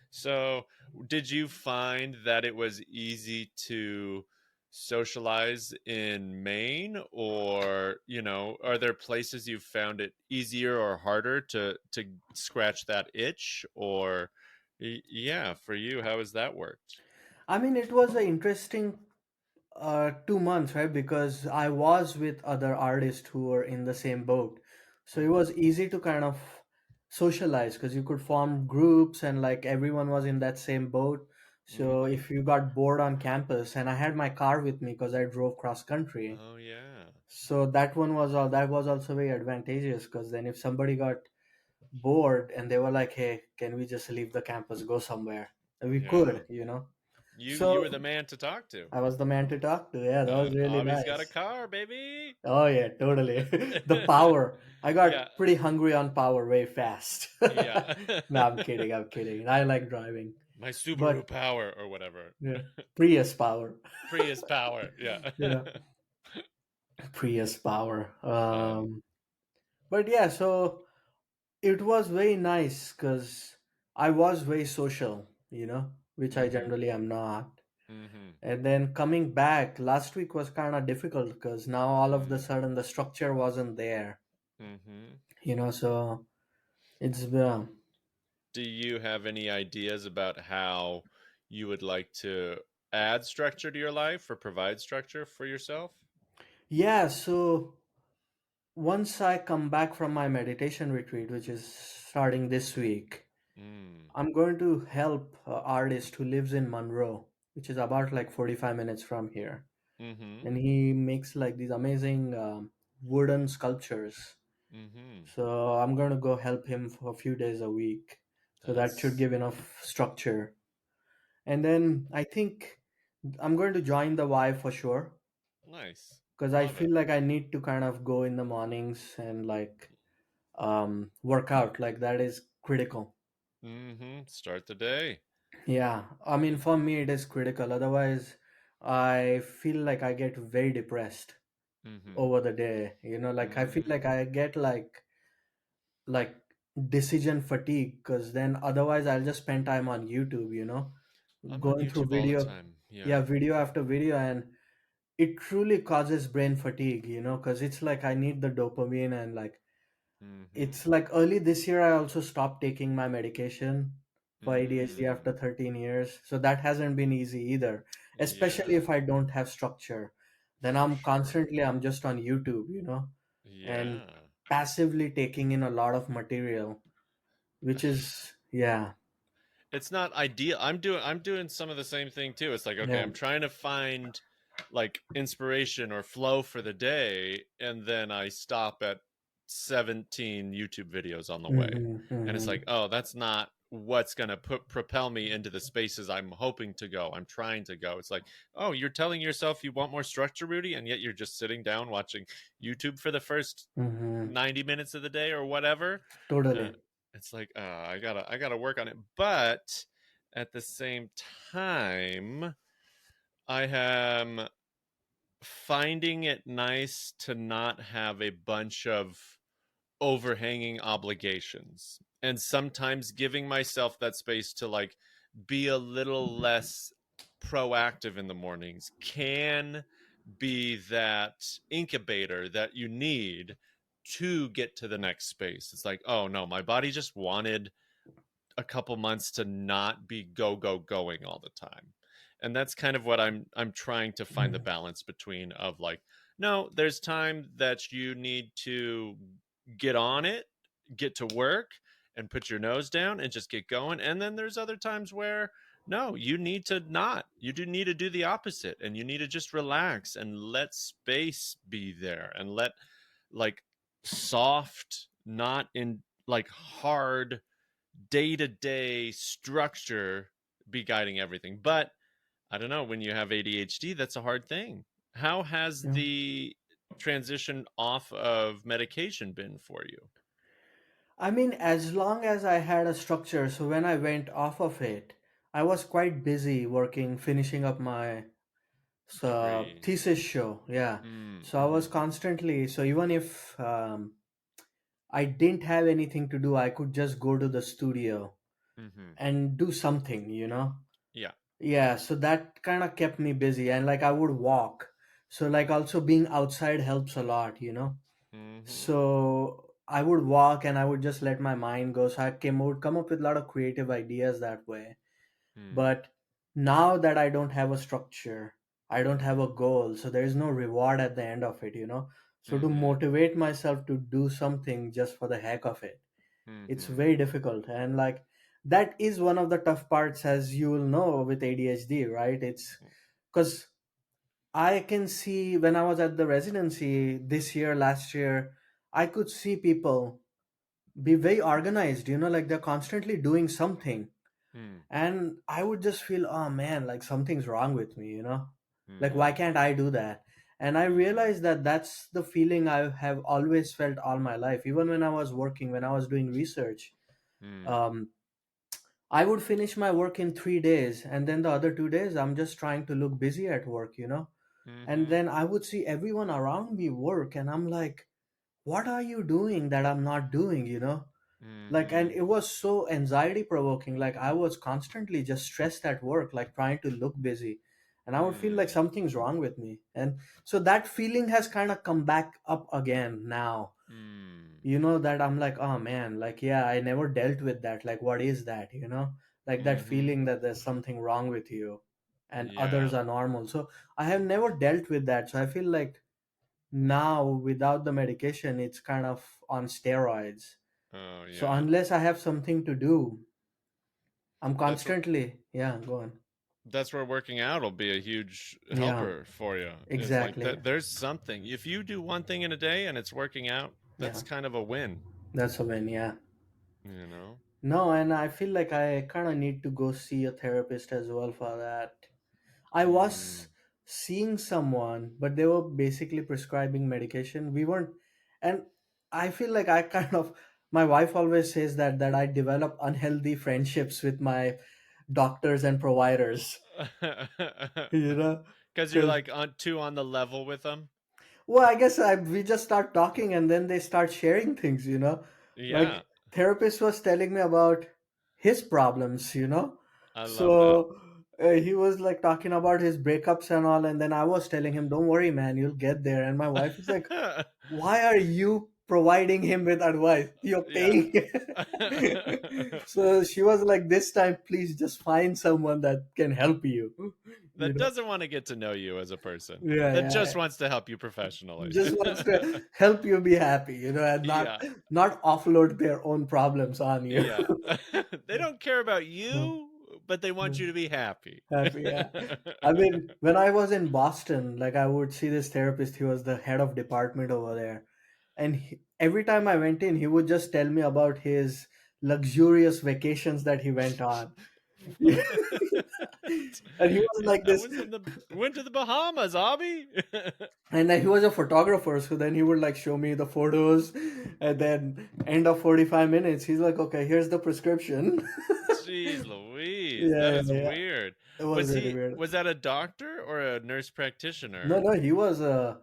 So, did you find that it was easy to socialize in Maine, or are there places you found it easier or harder to scratch that itch? Or yeah, for you, how has that worked? I mean, it was an interesting 2 months, right? Because I was with other artists who were in the same boat. So it was easy to kind of socialize because you could form groups and like everyone was in that same boat. So Mm-hmm. if you got bored on campus, and I had my car with me because I drove cross country. Oh yeah. So that was also very advantageous because then if somebody got bored and they were like, "Hey, can we just leave the campus, go somewhere?" And we Yeah. could. You were So the man to talk to. I was the man to talk to. Yeah, that was really Abhi's got a nice. car, baby. Oh yeah, totally. The power. I Yeah. got pretty hungry on power very fast. Yeah. No, I'm kidding. I'm kidding. I like driving, My Subaru but power or whatever. yeah, Prius power. Prius power. Yeah. Yeah, Prius power. Fun. But yeah, so it was very nice because I was very social, which I Mm-hmm. generally am not. Mm-hmm. And then coming back last week was kind of difficult because now all of the Mm. sudden the structure wasn't there. Mm-hmm. So it's Do you have any ideas about how you would like to add structure to your life or provide structure for yourself? yeah. So once I come back from my meditation retreat, which is starting this week, Mm. I'm going to help an artist who lives in Monroe, which is about like 45 minutes from here. Mm-hmm. And he makes like these amazing wooden sculptures. Mm-hmm. So I'm going to go help him for a few days a week. So that should That's give enough structure. And then I think I'm going to join the Y for sure nice. because I Love it. feel like I need to kind of go in the mornings and like work out. Like that is critical. Mm-hmm. Start the day. Yeah, I mean, for me, it is critical. Otherwise, I feel like I get very depressed Mm-hmm. over the day. Like I feel Mm-hmm. like I get like decision fatigue because then otherwise I'll just spend time on YouTube, I'm on going through YouTube all the video, time. Yeah. yeah, video after video, and it truly causes brain fatigue, because it's like I need the dopamine and like Mm-hmm. it's like early this year I also stopped taking my medication for ADHD Mm. after 13 years. So that hasn't been easy either, especially Yeah, if I don't have structure. Then for sure. I'm just on YouTube, and Yeah. passively taking in a lot of material, which is, yeah, It's not ideal. I'm doing some of the same thing too. It's like, okay, yeah. I'm trying to find like inspiration or flow for the day, and then I stop at 17 YouTube videos on the way. Hmm. And it's Hmm. like, oh, that's not what's going to propel me into the spaces I'm hoping to go. I'm trying to go. It's like, oh, you're telling yourself you want more structure, Rudy, and yet you're just sitting down watching YouTube for the first Hmm. 90 minutes of the day or whatever. uh, Totally. it's like, I gotta work on it. But at the same time, I am finding it nice to not have a bunch of overhanging obligations, and sometimes giving myself that space to like be a little less proactive in the mornings can be that incubator that you need to get to the next space. It's like, oh no, my body just wanted a couple months to not be going all the time. And that's kind of what I'm trying to find the Mhm. balance between, of like, no, there's time that you need to get on it, get to work, and put your nose down and just get going. And then there's other times where No, you need to not. You do need to do the opposite, and you need to just relax and let space be there, and let like soft, not in like hard day to day structure be guiding everything. But I don't know, when you have ADHD, that's a hard thing. How has Yeah. the transition off of medication been for you? I mean, as long as I had a structure, so when I went off of it, I was quite busy working, finishing up my Degree. thesis show. Yeah. Mm, So I was mm-hmm, constantly, so even if I didn't have anything to do, I could just go to the studio mm-hmm. and do something, you know? Yeah. Yeah. So that kind of kept me busy. And like I would walk. So, like, also being outside helps a lot, you know? Mm-hmm. So I would walk and I would just let my mind go. So would come up with a lot of creative ideas that way. Mm, But now that I don't have a structure, I don't have a goal, so there is no reward at the end of it, you know. So to mm-hmm. motivate myself to do something just for the heck of it, it's Mm-hmm. very difficult. And like that is one of the tough parts, as you will know, with ADHD, right? It's because I can see when I was at the residency this year, last year, I could see people be very organized, you know, like they're constantly doing something. Mm, And I would just feel, oh man, like something's wrong with me, you know? Like, why mm, can't I do that? And I mm, realized that that's the feeling I have always felt all my life. Even when I was working, when I was doing research, mm, um, I would finish my work in 3 days, and then the other 2 days, I'm just trying to look busy at work, you know? And mm-hmm. then I would see everyone around me work, and I'm like, what are you doing that I'm not doing, you know? Like, and Mm-hmm. it was so anxiety provoking. Like, I was constantly just stressed at work, like trying to look busy, and I would feel like Mm, something's wrong with me. And so that feeling has kind of come back up again now, mm, you know, that I'm like, oh man, like, yeah, I never dealt with that. Like, what is that, you know? Like that mm-hmm. feeling that there's something wrong with you and Yeah. others are normal. So I have never dealt with that. So I feel like now without the medication, it's kind of on steroids. Oh, So yeah. unless I have something to do, I'm That's where constantly, yeah, go on. that's where working out will be a huge Yeah, helper for you. Is like exactly. that there's something. If you do one thing in a day and it's working out, Yeah, that's kind of a win, that's a win. Yeah. you know? No, and I feel like I kind of need to go see a therapist as well for that. I was Mm. seeing someone, but they were basically prescribing medication. We weren't, and I feel like I kind of, my wife always says that I develop unhealthy friendships with my doctors and providers, you know, Cuz you're because like on too on the level with them? well, I guess we just start talking and then they start sharing things, you know. Yeah. Like therapist was telling me about his problems, you know. I love that. So he was like talking about his breakups and all, and then I was telling him, "Don't worry, man, you'll get there." And my wife is like, "Why are you providing him with advice? You're Yeah. paying." So she was like, "This time, please just find someone that can help you." You That know. doesn't want to get to know you as a person. Yeah, That yeah, just yeah. wants to help you professionally. Just wants to help you be happy, you know, and Yeah. not offload their own problems on you. Yeah. They don't care about No, you, but they want no. you to be happy. Happy, yeah. I mean, when I was in Boston, like I would see this therapist. He was the head of department over there, and every time I went in, he would just tell me about his luxurious vacations that he went on. And he was Yeah, like I this, was went to the Bahamas, Abhi. and he was a photographer, so then he would like show me the photos, and then end of 45 minutes, he's like, okay, here's the prescription. Jeez Louise, that Yeah, is yeah, yeah. weird. It was really He weird. was that a doctor or a nurse No, practitioner? no, he was a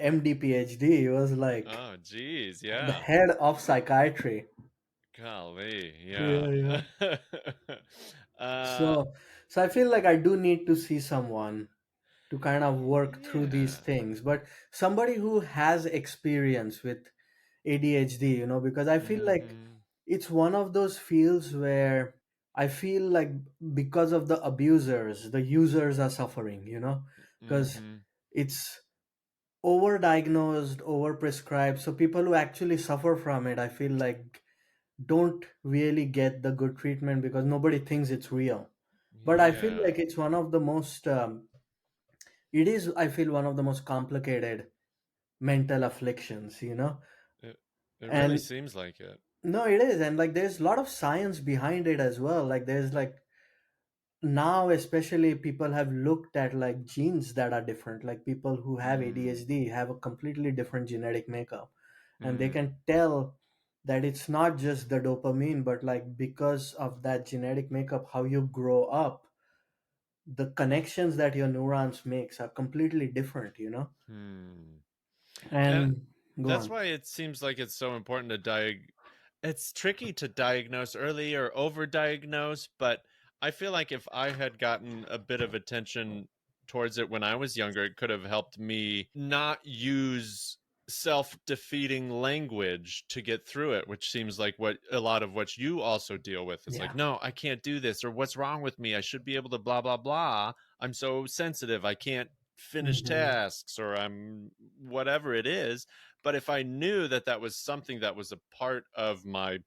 MD PhD. He was like Oh, geez, the yeah. head of psychiatry. Golly, yeah. Yeah, yeah. uh, So I feel like I do need to see someone to kind of work through these yeah. things, but somebody who has experience with ADHD, you know, because I feel like Mm-hmm. it's one of those fields where I feel like because of the abusers, the users are suffering, you know, because Mm-hmm. it's overdiagnosed, overprescribed. So people who actually suffer from it, I feel like don't really get the good treatment because nobody thinks it's real. But I feel Yeah. like it's one of the most it is, I feel, one of the most complicated mental afflictions, you know. It it really And seems like it. no, it is. And like there's a lot of science behind it as well. Like there's like now especially people have looked at like genes that are different. Like people who have Mm. ADHD have a completely different genetic makeup, and they Mm. can tell that it's not just the dopamine, but like because of that genetic makeup, how you grow up, the connections that your neurons makes are completely different, you know. Hmm. And And go that's on. why it seems like it's so important to it's tricky to diagnose early or overdiagnose, but I feel like if I had gotten a bit of attention towards it when I was younger, it could have helped me not use self-defeating language to get through it, which seems like what a lot of what you also deal with. It's like, Yeah. no, I can't do this, or what's wrong with me? I should be able to blah blah blah. I'm so sensitive. I can't finish Hmm. tasks, or I'm whatever it is. But if I knew that that was something that was a part of my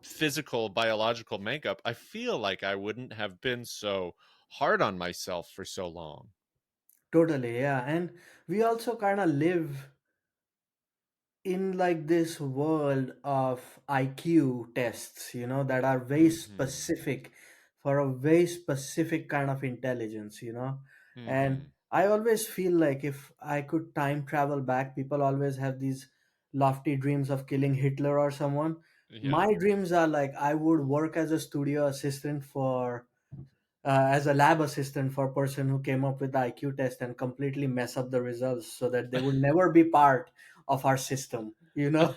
physical, biological makeup, I feel like I wouldn't have been so hard on myself for so long. Totally, yeah. And we also kind of live in like this world of IQ tests, you know, that are very Mm-hmm. specific for a very specific kind of intelligence, you know. And Mm-hmm. I always feel like if I could time travel back, people always have these lofty dreams of killing Hitler or someone. Yeah. My dreams are like I would work as a studio assistant for as a lab assistant for a person who came up with the IQ test and completely mess up the results so that they would never be part of our system, you know?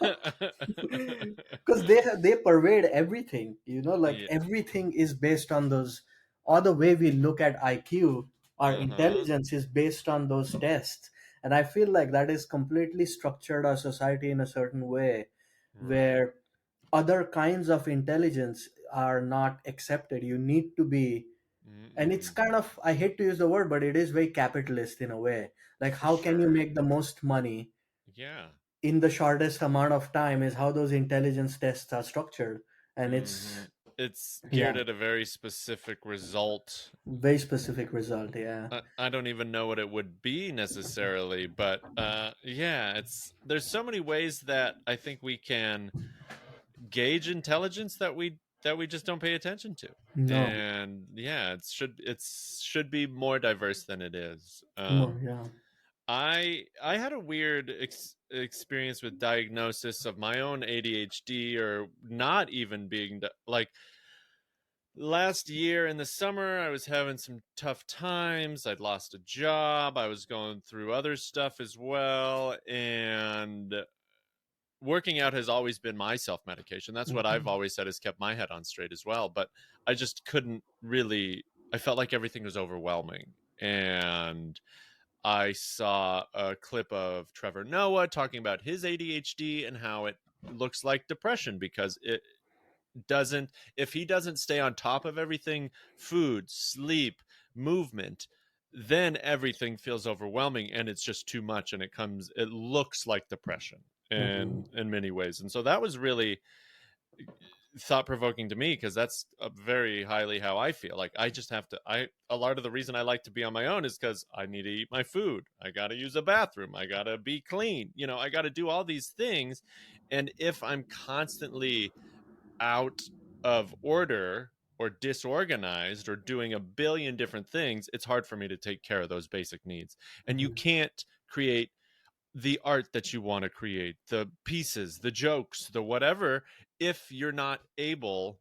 Because they pervade everything, you know, like Yeah. everything is based on those, or the way we look at IQ, our Uh-huh. intelligence is based on those tests. And I feel like that is completely structured our society in a certain way Right. where other kinds of intelligence are not accepted. You need to be, and it's Mm-mm. kind of, I hate to use the word, but it is very capitalist in a way. Like For how can you sure. make the most money Yeah. in the shortest amount of time is how those intelligence tests are structured. And Mm-hmm. it's, It's geared yeah, at a very specific result. very specific result, yeah. I don't even know what it would be necessarily, but yeah, it's there's so many ways that I think we can gauge intelligence that we just don't pay attention to. No, And yeah, it should be more diverse than it is. more, yeah. I had a weird experience with diagnosis of my own ADHD, or not even being like last year in the summer. I was having some tough times. I'd lost a job. I was going through other stuff as well, and working out has always been my self medication. That's what I've Mhm. always said, has kept my head on straight as well. But I just couldn't really. I felt like everything was overwhelming, and I saw a clip of Trevor Noah talking about his ADHD and how it looks like depression because it doesn't, if he doesn't stay on top of everything, food, sleep, movement, then everything feels overwhelming and it's just too much, and it looks like depression Mhm. in many ways. And so that was really thought provoking to me, because that's a very highly how I feel. Like I just have to, I a lot of the reason I like to be on my own is because I need to eat my food, I got to use a bathroom, I got to be clean, I got to do all these things. And if I'm constantly out of order or disorganized or doing a billion different things, it's hard for me to take care of those basic needs. And you Mhm. can't create the art that you want to create, the pieces, the jokes, the whatever, if you're not able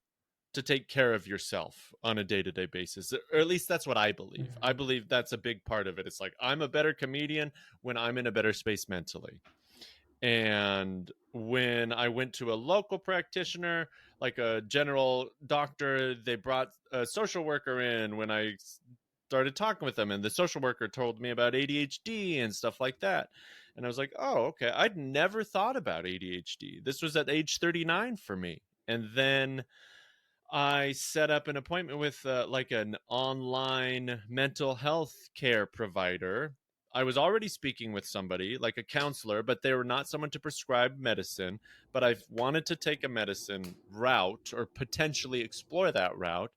to take care of yourself on a day-to-day basis. Or at least that's what I believe. I Mhm. believe that's a big part of it. It's like I'm a better comedian when I'm in a better space mentally. And when I went to a local practitioner, like a general doctor, they brought a social worker in when I started talking with them. And the social worker told me about ADHD and stuff like that. And I was like, oh, okay. I'd never thought about ADHD. This was at age 39 for me. And then I set up an appointment with like an online mental health care provider. I was already speaking with somebody, like a counselor, but they were not someone to prescribe medicine. But I wanted to take a medicine route or potentially explore that route.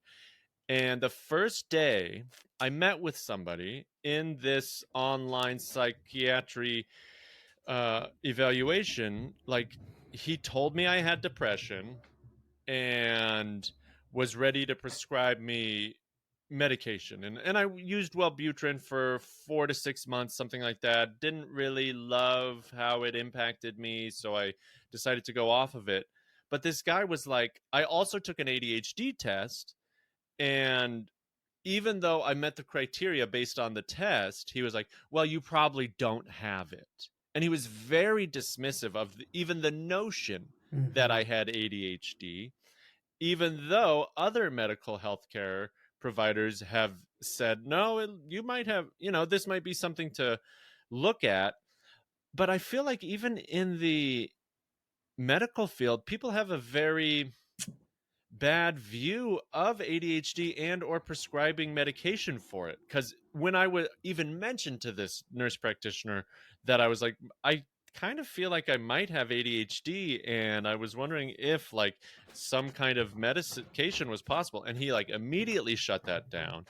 And the first day I met with somebody in this online psychiatry evaluation, like he told me I had depression and was ready to prescribe me medication. And I used Wellbutrin for 4 to 6 months, something like that. Didn't really love how it impacted me, so I decided to go off of it. But this guy was like, I also took an ADHD test, and even though I met the criteria based on the test, he was like, well, you probably don't have it. And he was very dismissive of even the notion that Hmm. I had ADHD, even though other medical healthcare providers have said, no, you might have, this might be something to look at. But I feel like even in the medical field, people have a very bad view of ADHD and or prescribing medication for it. Because when I would even mention to this nurse practitioner that I was like, I kind of feel like I might have ADHD, and I was wondering if like some kind of medication was possible, and he like immediately shut that down.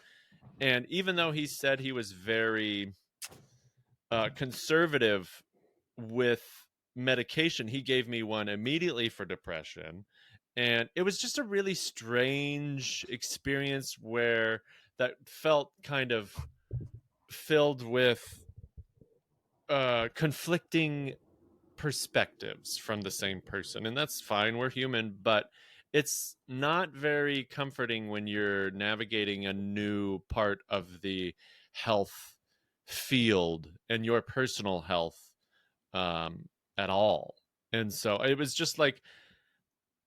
And even though he said he was very conservative with medication, he gave me one immediately for depression. And it was just a really strange experience where that felt kind of filled with conflicting perspectives from the same person. And that's fine, we're human, but it's not very comforting when you're navigating a new part of the health field and your personal health um, at all. And so it was just like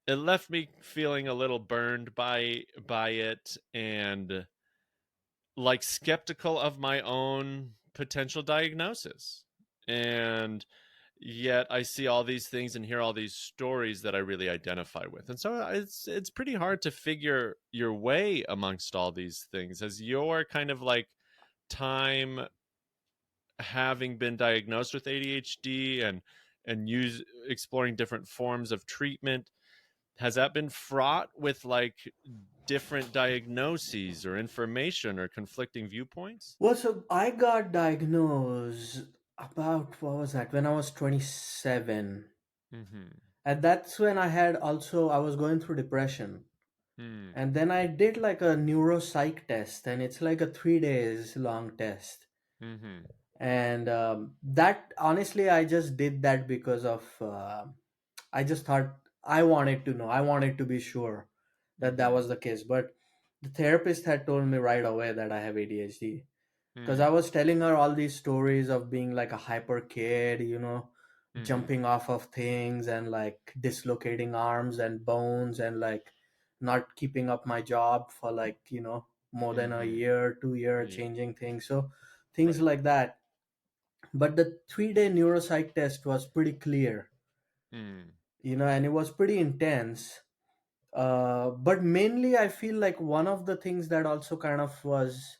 it left me feeling a little burned by it, and like skeptical of my own potential diagnosis. And yet I see all these things and hear all these stories that I really identify with. And so it's pretty hard to figure your way amongst all these things as your kind of like time having been diagnosed with ADHD and use exploring different forms of treatment. Has that been fraught with like different diagnoses or information or conflicting viewpoints? Well, so I got diagnosed about, what was that, when I was 27. Mm-hmm. And that's when I was going through depression. Mm. And then I did like a neuropsych test, and it's like a 3 days long test. Mm-hmm. And that, honestly, I just did that because of, I just thought I wanted to know, I wanted to be sure that that Mm-hmm. was the case. But the therapist had told me right away that I have ADHD, because I Mm. was telling her all these stories of being like a hyper kid, Mm-hmm. jumping off of things and like dislocating arms and bones, and like not keeping up my job for like, more than a Mm-hmm. year, 2 year, Yeah. changing things. So things Right. like that. But the 3 day neuropsych test was pretty clear, Mm. and it was pretty intense. But mainly, I feel like one of the things that also kind of was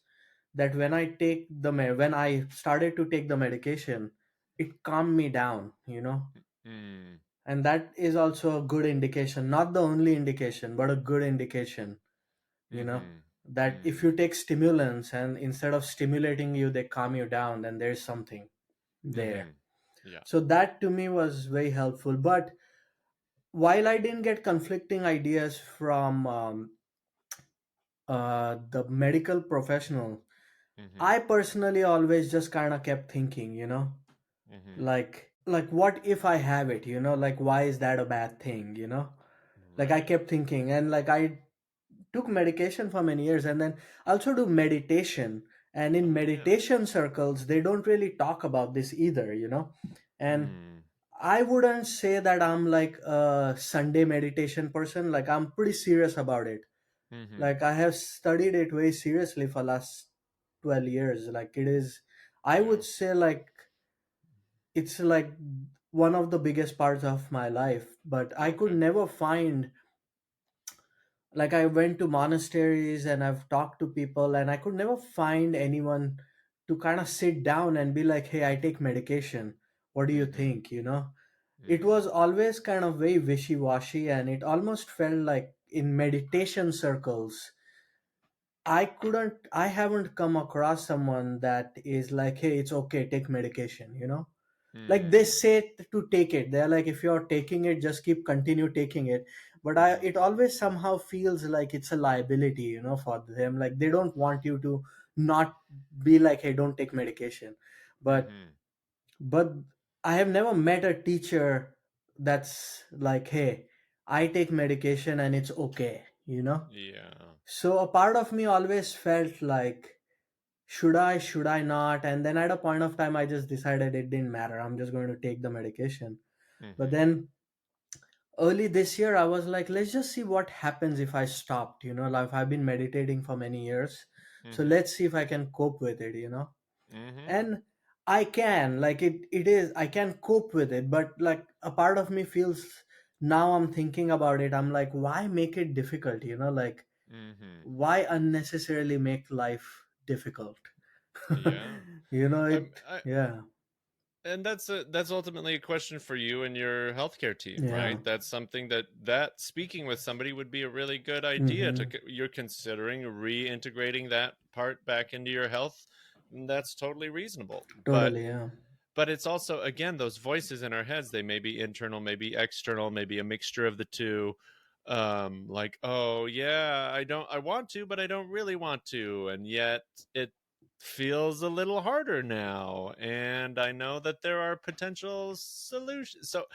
that when I started to take the medication, it calmed me down, Mm. and that is also a good indication, not the only indication, but a good indication, you know, Mm-hmm. that if Mm. you take stimulants and instead of stimulating you, they calm you down, then there's something there. Mm-hmm. Yeah. So that to me was very helpful. But while I didn't get conflicting ideas from the medical professional, Mm-hmm. I personally always just kind of kept thinking, Mm-hmm. like what if I have it, like why is that a bad thing, like I Right. kept thinking, and like I took medication for many years, and then also do meditation. And in Oh yeah. meditation circles, they don't really talk about this either, and Mm. I wouldn't say that I'm like a Sunday meditation person. Like I'm pretty serious about it. Mm-hmm. Like I have studied it very seriously for last 12 years. Like it is, I Yeah. would say, like it's like one of the biggest parts of my life. But I could Okay. never find, like I went to monasteries and I've talked to people, and I could never find anyone to kind of sit down and be like, hey, I take medication, what do you Mm-hmm. think, it Mm-hmm. was always kind of very wishy-washy, and it almost felt like in meditation circles, I haven't come across someone that is like, hey, it's okay, take medication, like they Hmm. say to take it. They're like, if you're taking it, just keep continue taking it. But Hmm. it always somehow feels like it's a liability, for them. Like they don't want you to not be like, hey, don't take medication. But Hmm. but I have never met a teacher that's like, hey, I take medication and it's okay. Yeah. So a part of me always felt like, should I not? And then at a point of time, I just decided it didn't matter, I'm just going to take the medication. But Hmm. then early this year, I was like, let's just see what happens if I stopped. Like I've been meditating for many years, so Hmm. let's see if I can cope with it. Hmm. And I can, like, it is, I can cope with it. But like a part of me feels, now I'm thinking about it, I'm like, why make it difficult? Like, Hmm. why unnecessarily make life difficult? Yeah. It, I yeah, and that's ultimately a question for you and your healthcare team, yeah. right? That's something that speaking with somebody would be a really good idea Mm-hmm. you're considering reintegrating that part back into your health. And that's totally reasonable. Totally, yeah. But it's also, again, those voices in our heads, they may be internal, maybe external, maybe a mixture of the two. Like, oh yeah, I want to, but I don't really want to, and yet it feels a little harder now, and I know that there are potential solutions. So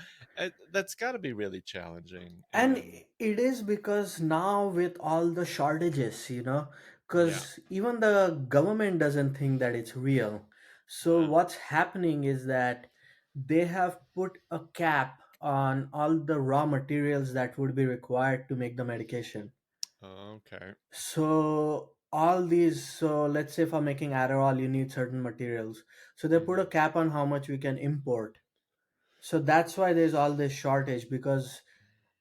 that's got to be really challenging. And And it is because now with all the shortages, yeah. because even the government doesn't think that it's real. So Wow. what's happening is that they have put a cap on all the raw materials that would be required to make the medication. Okay. So let's say for making Adderall, you need certain materials. So they put a Hmm. cap on how much we can import. So that's why there's all this shortage, because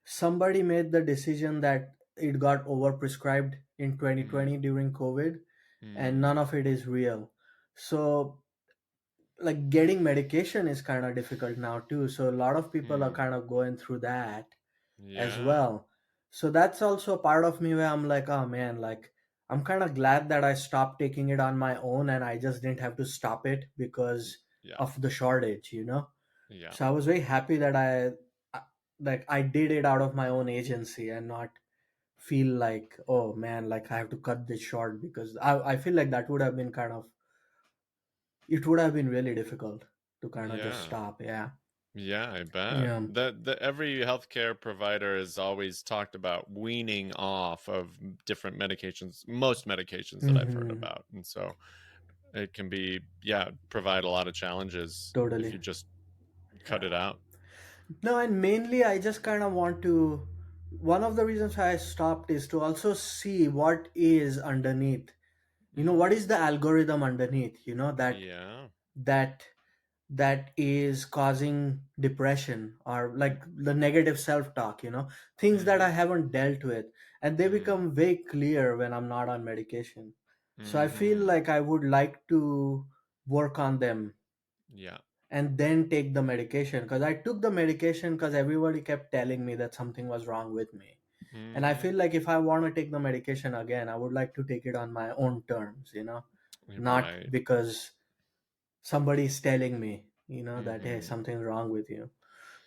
somebody made the decision that it got overprescribed in Hmm. 2020 during COVID, and Hmm. none of it is real. So like getting medication is kind of difficult now too. So a lot of people are Hmm. kind of going through that as Yeah. well. So that's also a part of me where I'm like, oh man, like I'm kind of glad that I stopped taking it on my own and I just didn't have to stop it because Yeah. of the shortage. Yeah. So I was very happy that like I did it out of my own agency and not feel like, oh man, like I have to cut this short, because I feel like that would have been kind of, it would have been really difficult to kind of just Yeah. stop. Yeah. Yeah, I bet. Yeah. The every healthcare provider has always talked about weaning off of different medications, most medications that I've heard Mm-hmm. about. And so it can be, yeah, provide a lot of challenges if Totally. you just cut it Yeah. out. No, and mainly I just kind of want to, one of the reasons why I stopped is to also see what is underneath. What Hmm. is the algorithm underneath, Yeah. that that is causing depression, or like the negative self-talk, things that I Hmm. haven't dealt with, and they Hmm. become very clear when I'm not on medication. So I feel Hmm. like I would like to work on them Yeah. and then take the medication, because I took the medication because everybody kept telling me that something was wrong with me. And I Hmm. feel like if I want to take the medication again, I would like to take it on my own terms, not Right. because somebody's telling me, that hey, Hmm. something's wrong with you.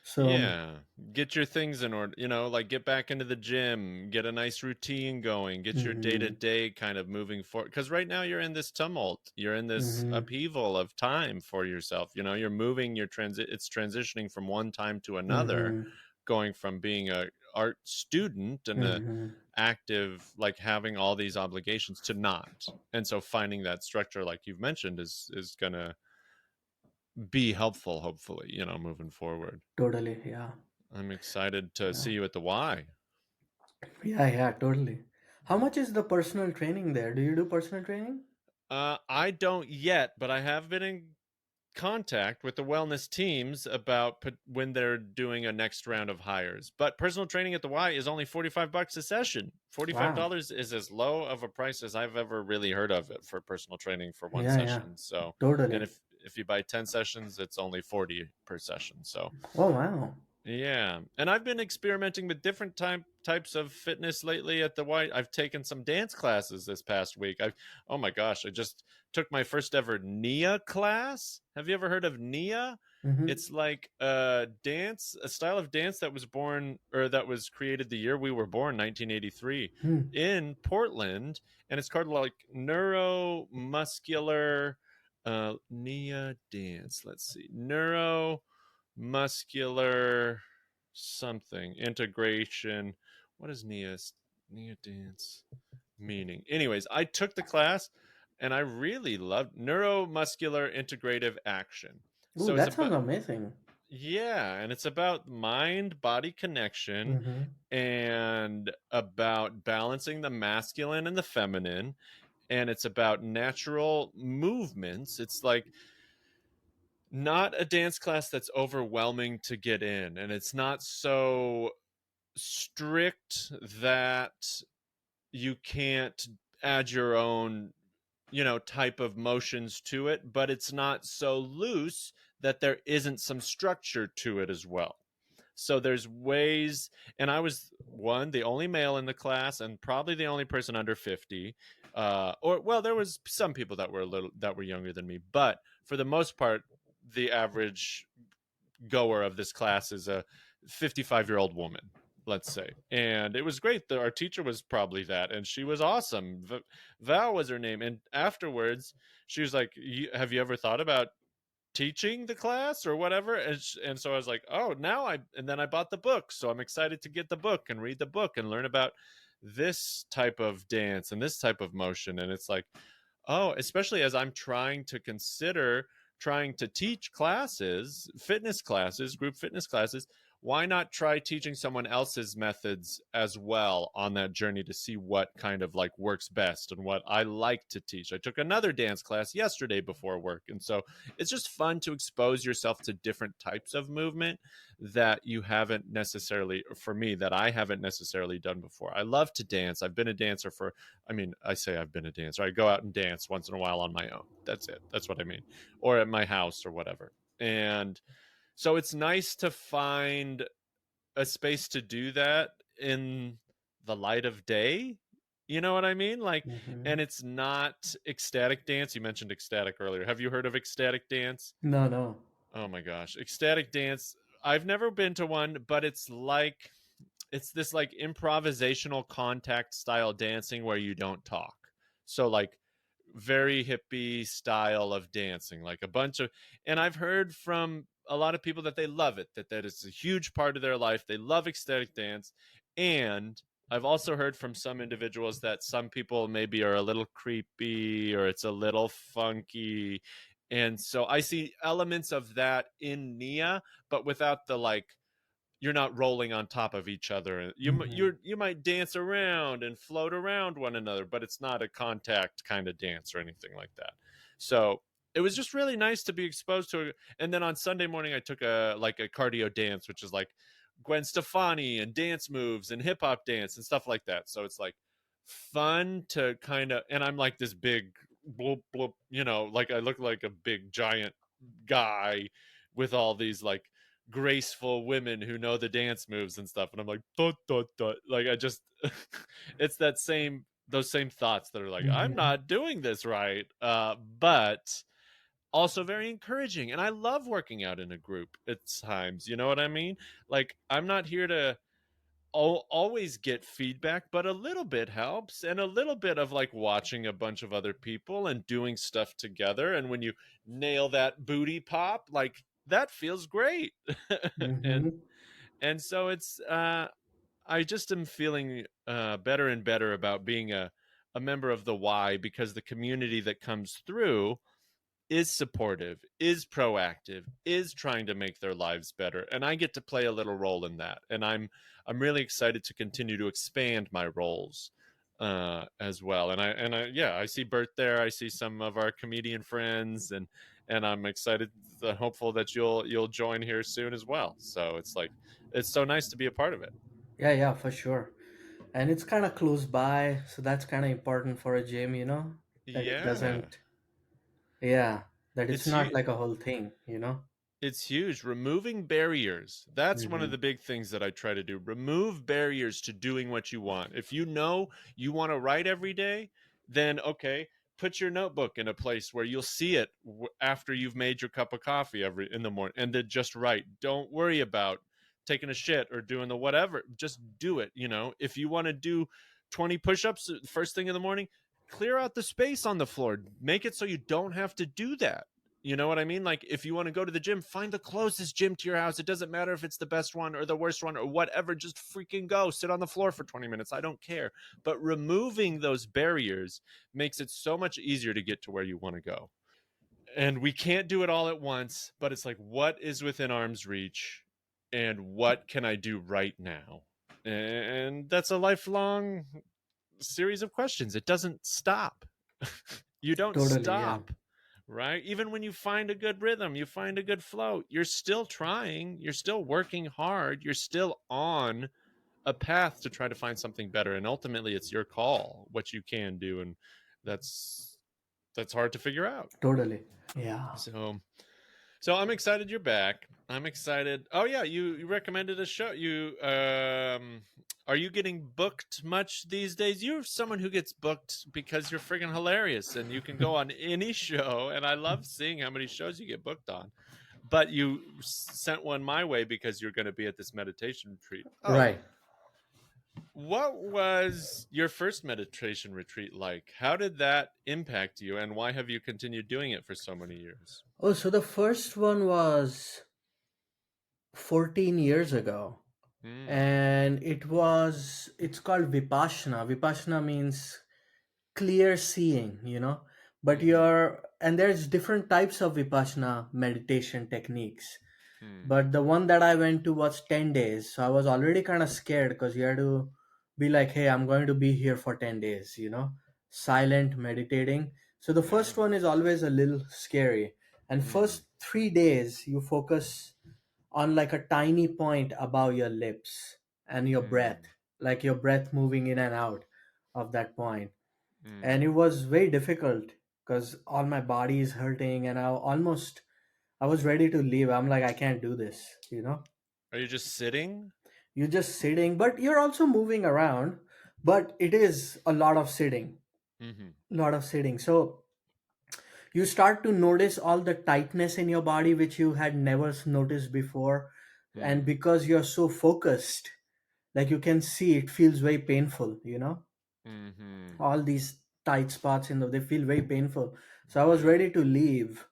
So, Yeah. Get your things in order, like get back into the gym, get a nice routine going, get your day to mm-hmm, day kind of moving forward. Because right now you're in this tumult, you're in this mm-hmm, upheaval of time for yourself. You're moving, it's transitioning from one time to another, mm-hmm, going from being a art student and a mm-hmm, active, like having all these obligations to not. And so finding that structure, like you've mentioned, is gonna be helpful, hopefully, moving forward. totally, yeah, I'm excited to yeah, see you at the Y. yeah, yeah, totally. How Yeah. much is the personal training there? Do you do personal training? I don't yet, but I have been in contact with the wellness teams about when they're doing a next round of hires. But personal training at the Y is only $45 a session. Wow. $45 is as low of a price as I've ever really heard of it for personal training for one Yeah, yeah, session. So, and totally. if you buy 10 sessions, it's only 40 per session. So, Oh, wow. Yeah, and I've been experimenting with different types of fitness lately at the White. I've taken some dance classes this past week. I Oh my gosh, I just took my first ever Nia class. Have you ever heard of Nia? Mm-hmm. It's like a style of dance that was born or that was created the year we were born, 1983, Hmm. in Portland, and it's called like neuromuscular Nia dance. Let's see. Neuromuscular something integration. What is Nia dance meaning? Anyways, I took the class and I really loved neuromuscular integrative action. Ooh, So it's that sounds about, amazing. yeah, and it's about mind body connection Mm-hmm. and about balancing the masculine and the feminine, and it's about natural movements. It's like not a dance class that's overwhelming to get in, and it's not so strict that you can't add your own, type of motions to it, but it's not so loose that there isn't some structure to it as well. So there's ways, and I was the only male in the class, and probably the only person under 50. Or well, there was some people that were younger than me, but for the most part, the average goer of this class is a 55-year-old woman, let's say. And it was great. Our teacher was probably that, and she was awesome. Val was her name. And afterwards, she was like, "Have you ever thought about teaching the class or whatever?" And so I was like, "Oh, and then I bought the book. So I'm excited to get the book and read the book and learn about this type of dance and this type of motion." And it's like, oh, especially as I'm trying to consider trying to teach classes, fitness classes, group fitness classes, why not try teaching someone else's methods as well on that journey to see what kind of like works best and what I like to teach? I took another dance class yesterday before work. And so it's just fun to expose yourself to different types of movement that you haven't necessarily, for me, that I haven't necessarily done before. I love to dance. I've been a dancer for, I mean, I say I've been a dancer. I go out and dance once in a while on my own. That's it. That's what I mean. Or at my house or whatever. And so it's nice to find a space to do that in the light of day. You know what I mean? Like, Mm-hmm. and it's not ecstatic dance. You mentioned ecstatic earlier. Have you heard of ecstatic dance? No, no. Oh my gosh. Ecstatic dance. I've never been to one, but it's this like improvisational contact style dancing where you don't talk. So like very hippie style of dancing, like a bunch of, and I've heard from a lot of people that they love it, that it's a huge part of their life. They love ecstatic dance. And I've also heard from some individuals that some people maybe are a little creepy or it's a little funky. And so I see elements of that in Nia, but without the like, you're not rolling on top of each other. Mm-hmm. You might dance around and float around one another, but it's not a contact kind of dance or anything like that. So it was just really nice to be exposed to it. And then on Sunday morning, I took a cardio dance, which is like Gwen Stefani and dance moves and hip hop dance and stuff like that. So it's like fun to kind of, and I'm like this big bloop bloop, like I look like a big giant guy with all these like graceful women who know the dance moves and stuff, and I'm like dot dot dot, like I just it's that same those same thoughts that are like I'm Mm-hmm. not doing this right, but also very encouraging, and I love working out in a group at times, you know what I mean? Like I'm not here to always get feedback, but a little bit helps, and a little bit of like watching a bunch of other people and doing stuff together, and when you nail that booty pop, like that feels great. and Mm-hmm. and so it's I just am feeling better and better about being a member of the Y, because the community that comes through is supportive, is proactive, is trying to make their lives better, and I get to play a little role in that. And I'm really excited to continue to expand my roles as well. And I yeah, I see Bert there. I see some of our comedian friends, and I'm excited, hopeful that you'll join here soon as well. So it's like it's so nice to be a part of it. Yeah, yeah, for sure. And it's kind of close by, so that's kind of important for a gym, that it Yeah, doesn't, yeah, that it's it's not you. like a whole thing. It's huge. Removing barriers. That's one of Hmm. the big things that I try to do. Remove barriers to doing what you want. If you know you want to write every day, then okay, put your notebook in a place where you'll see it after you've made your cup of coffee every in the morning, and then just write. Don't worry about taking a shit or doing the whatever. Just do it, you know. If you want to do 20 push-ups first thing in the morning, clear out the space on the floor. Make it so you don't have to do that. You know what I mean? Like, if you want to go to the gym, find the closest gym to your house. It doesn't matter if it's the best one or the worst one or whatever. Just freaking go. Sit on the floor for 20 minutes. I don't care. But removing those barriers makes it so much easier to get to where you want to go. And we can't do it all at once, but it's like, what is within arm's reach and what can I do right now? And that's a lifelong series of questions. It doesn't stop. You don't Totally, yeah. stop, right? Even when you find a good rhythm, you find a good flow, you're still trying, you're still working hard, you're still on a path to try to find something better. And ultimately, it's your call what you can do. And that's hard to figure out. Totally. Yeah. So I'm excited you're back. I'm excited. Oh yeah, you recommended a show. You are you getting booked much these days? You're someone who gets booked because you're friggin' hilarious and you can go on any show, and I love seeing how many shows you get booked on. But you sent one my way because you're going to be at this meditation retreat. Oh, Right. what was your first meditation retreat like? How did that impact you, and why have you continued doing it for so many years? Oh, so the first one was 14 years ago. Hmm. And it's called Vipassana means clear seeing, but Mm-hmm. there's different types of Vipassana meditation techniques. Hmm. But the one that I went to was 10 days, so I was already kind of scared because you had to be like, hey, I'm going to be here for 10 days, silent meditating. So the Yeah. first one is always a little scary, and Hmm. first 3 days you focus on like a tiny point above your lips and your breath, Hmm. like your breath moving in and out of that point. And Hmm. it was very difficult because all my body is hurting, and I was ready to leave. I'm like, I can't do this. Are you just sitting? You're just sitting, but you're also moving around, but it is a lot of sitting, Mm-hmm. so you start to notice all the tightness in your body which you had never noticed before. And Hmm. because you're so focused, like you can see, it feels very painful. Mm-hmm. All these tight spots they feel very painful. So I was Yeah. ready to leave,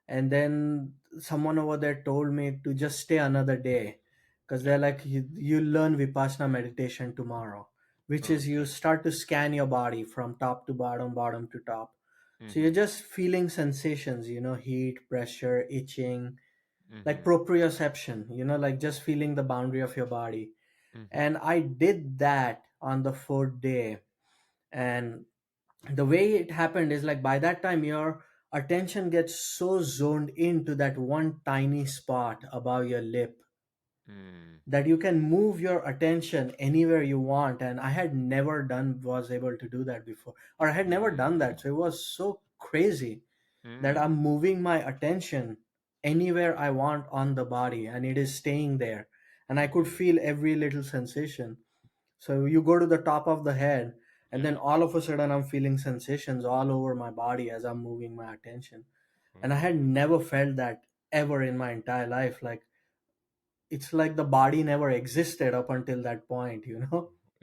and then someone over there told me to just stay another day, because Yeah. they're like, you learn Vipassana meditation tomorrow, which is you Okay. start to scan your body from top to bottom, bottom to top. So you're Mm-hmm. just feeling sensations, heat, pressure, itching, like Mm-hmm. proprioception, like just feeling the boundary of your body. Mm-hmm. And I did that on the fourth day. And the way it happened is like by that time your attention gets so zoned into that one tiny spot above your lip Mm. that you can move your attention anywhere you want. And I had never done was able to do that before, or I had never done Mm. that. So it was so crazy that I'm Mm. moving my attention anywhere I want on the body, and it is staying there, and I could Mm-hmm. feel every little sensation. So you go to the top of the head, and then Yeah. all of a sudden I'm feeling sensations all over my body as I'm moving my attention. And I had Oh. never felt that ever in my entire life. Like it's like the body never existed up until that point.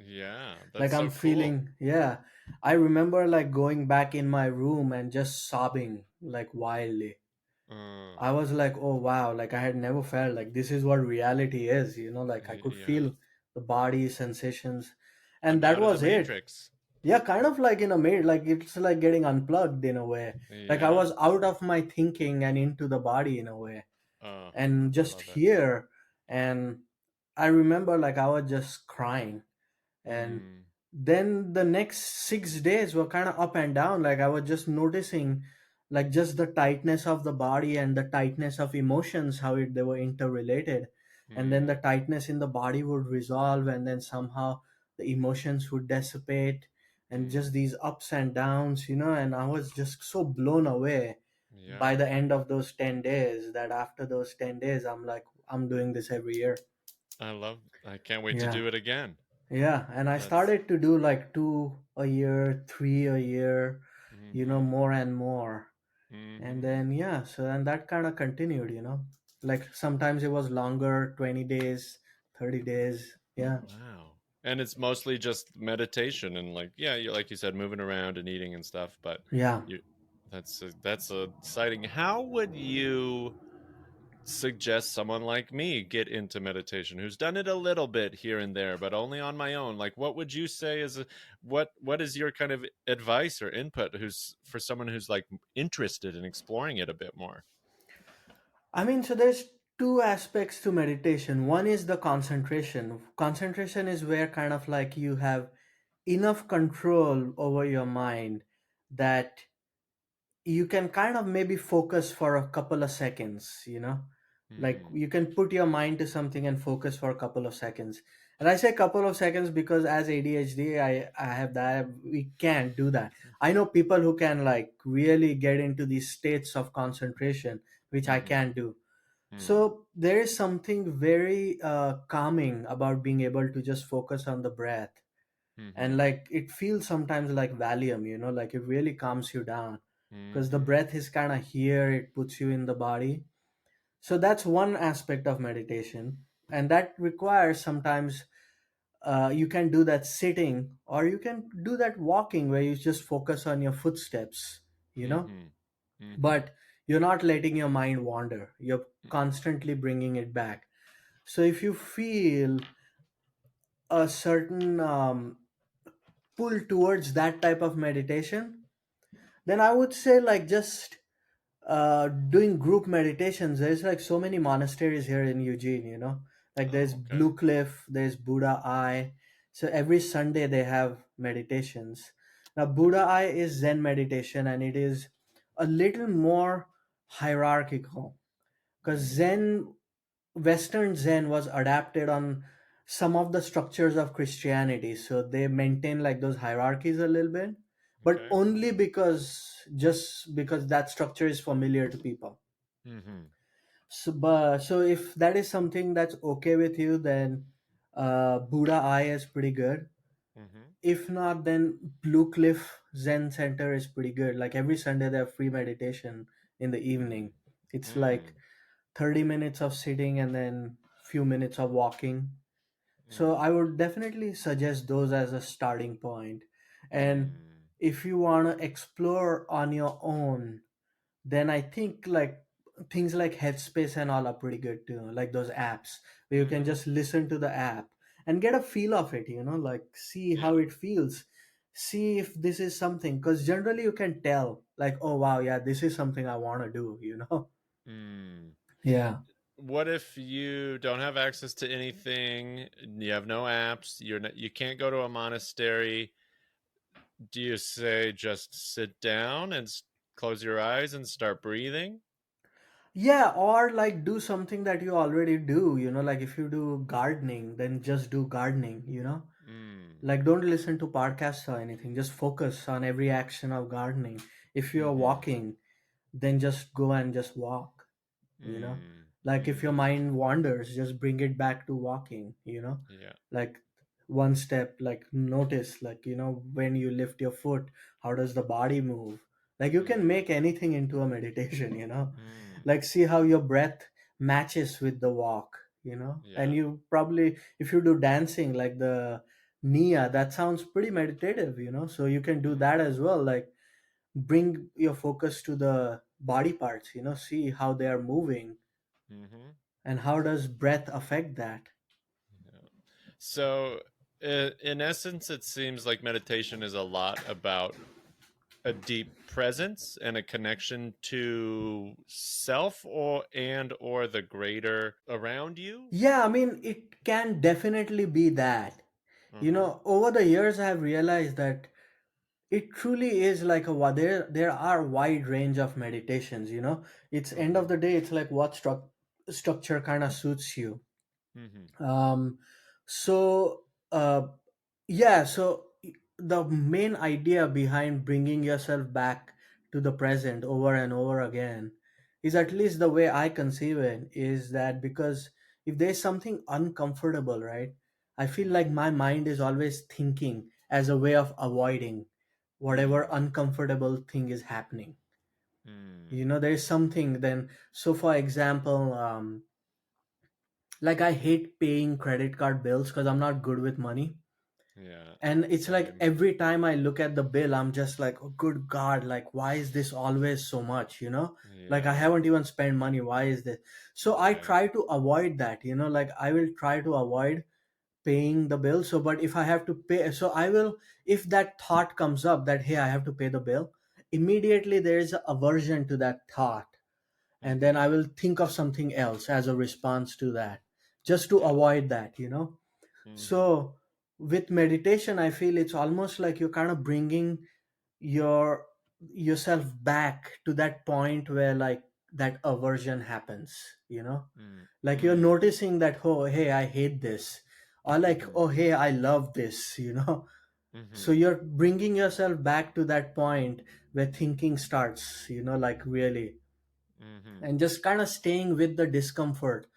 Yeah. Like That's I'm so cool. feeling, yeah. I remember like going back in my room and just sobbing like wildly. Uh, I was like, oh wow, like I had never felt like this is what reality is. Like I could yeah. feel the body sensations, and I'm that out of the was it. matrix. Yeah, kind of like in a maid, like it's like getting unplugged in a way. Like I Yeah. was out of my thinking and into the body in a way, Oh, and I just love it. here. And I remember like I was just crying. And Mm. then the next 6 days were kind of up and down. Like I was just noticing like just the tightness of the body and the tightness of emotions, how they were interrelated. And then the Mm. tightness in the body would resolve, and then somehow the emotions would dissipate, and just Mm. these ups and downs. And I was just so blown away Yeah. by the end of those 10 days, that after those 10 days I'm like, I'm doing this every year. I can't wait to Yeah. do it again. Yeah, and I That's started to do like 2 a year, 3 a year, mhm. more and more. And Mhm. then, yeah, so then that kind of continued. Like sometimes it was longer, 20 days, 30 days. Yeah. Wow. And it's mostly just meditation and like yeah, you like you said moving around and eating and stuff, but Yeah. you that's exciting. How would you suggest someone like me get into meditation who's done it a little bit here and there but only on my own? Like what would you say is what is your kind of advice or input who's for someone who's like interested in exploring it a bit more? I mean, so there's two aspects to meditation. One is the concentration. Concentration is where kind of like you have enough control over your mind that you can kind of maybe focus for a couple of seconds. Like Hmm. you can put your mind to something and focus for a couple of seconds. And I say couple of seconds because as ADHD, I have that. We can't do that. I know people who can like really get into these states of concentration, which I Hmm. can't do. Hmm. So there is something very calming about being able to just focus on the breath. And Hmm. like it feels sometimes like Valium, like it really calms you down because the Hmm. breath is kind of here, it puts you in the body. So that's one aspect of meditation. And that requires sometimes you can do that sitting or you can do that walking where you just focus on your footsteps. Hmm. Hmm. But you're not letting your mind wander, you're constantly bringing it back. So if you feel a certain pull towards that type of meditation, then I would say like just doing group meditations. There's like so many monasteries here in Eugene. Like there's Oh, okay. Blue Cliff, there's Buddha Eye. So every Sunday they have meditations. Now Buddha Okay. Eye is Zen meditation and it is a little more hierarchical because Hmm. Western Zen was adapted on some of the structures of Christianity. So they maintain like those hierarchies a little bit, but Okay. only just because that structure is familiar to people. Hmm. So if that is something that's okay with you, then Buddha Eye is pretty good. Hmm. If not, then Blue Cliff Zen Center is pretty good. Like every Sunday, they have free meditation in the evening. It's like Mm. 30 minutes of sitting and then few minutes of walking. So Mm. I would definitely suggest those as a starting point. And Mm. if you want to explore on your own, then I think like things like Headspace and all are pretty good too, like those apps where you can Mhm. just listen to the app and get a feel of it, like see Yeah. how it feels, see if this is something, because generally you can tell, like, oh wow, yeah, this is something I want to do. Mm. Yeah. What if you don't have access to anything? You have no apps. You can't go to a monastery. Do you say just sit down and close your eyes and start breathing? Yeah, or like do something that you already do, like if you do gardening, then just do gardening. Mm. Like don't listen to podcasts or anything, just focus on every action of gardening. If you're Mhm. walking, then just go and just walk. Mm. Like if your Mhm. mind wanders, just bring it back to walking. Yeah. Like one step, like notice, like when you lift your foot, how does the body move? Like you can Mhm. make anything into a meditation. Mm. Like see how your breath matches with the walk. And Yeah. you probably, if you do dancing like the Nia, that sounds pretty meditative. So you can do that Mhm. as well. Like bring your focus to the body parts, see how they are moving Mhm. and how does breath affect that. Yeah. So, in essence, it seems like meditation is a lot about a deep presence and a connection to self or the greater around you. Yeah, I mean, it can definitely be that. Mm-hmm. Over the years, I have realized that it truly is like there are wide range of meditations. It's end of Mm-hmm. the day, it's like what structure kind of suits you. Mm-hmm. Um, so yeah, so the main idea behind bringing yourself back to the present over and over again is, at least the way I conceive it, is that because if there's something uncomfortable, right, I feel like my mind is always thinking as a way of avoiding whatever Mm. uncomfortable thing is happening. Mm. You know, there is something then. So for example, like I hate paying credit card bills because I'm not good with money. Yeah. And it's like Same. every time I look at the bill, I'm just like, oh good god, like why is this always so much, you know? Like I Yeah. haven't even spent money, why is this? So I Right. try to avoid that, you know, like I will try to avoid paying the bill. So but if I have to pay, so I will, if that thought comes up that hey, I have to pay the bill, immediately there is a aversion to that thought, and then I Mm-hmm. will think of something else as a response to that, just to Yeah. avoid that, you know. Mm-hmm. So with meditation, I feel it's almost like you're kind of bringing your yourself back to that point where like that aversion happens, you know, Mm. like you're Mm. noticing that oh hey, I hate this, or like Mm-hmm. oh hey, I love this, you know. So Mm-hmm. you're bringing yourself back to that point where thinking starts, you know, like really, Mm-hmm. and just kind of staying with the discomfort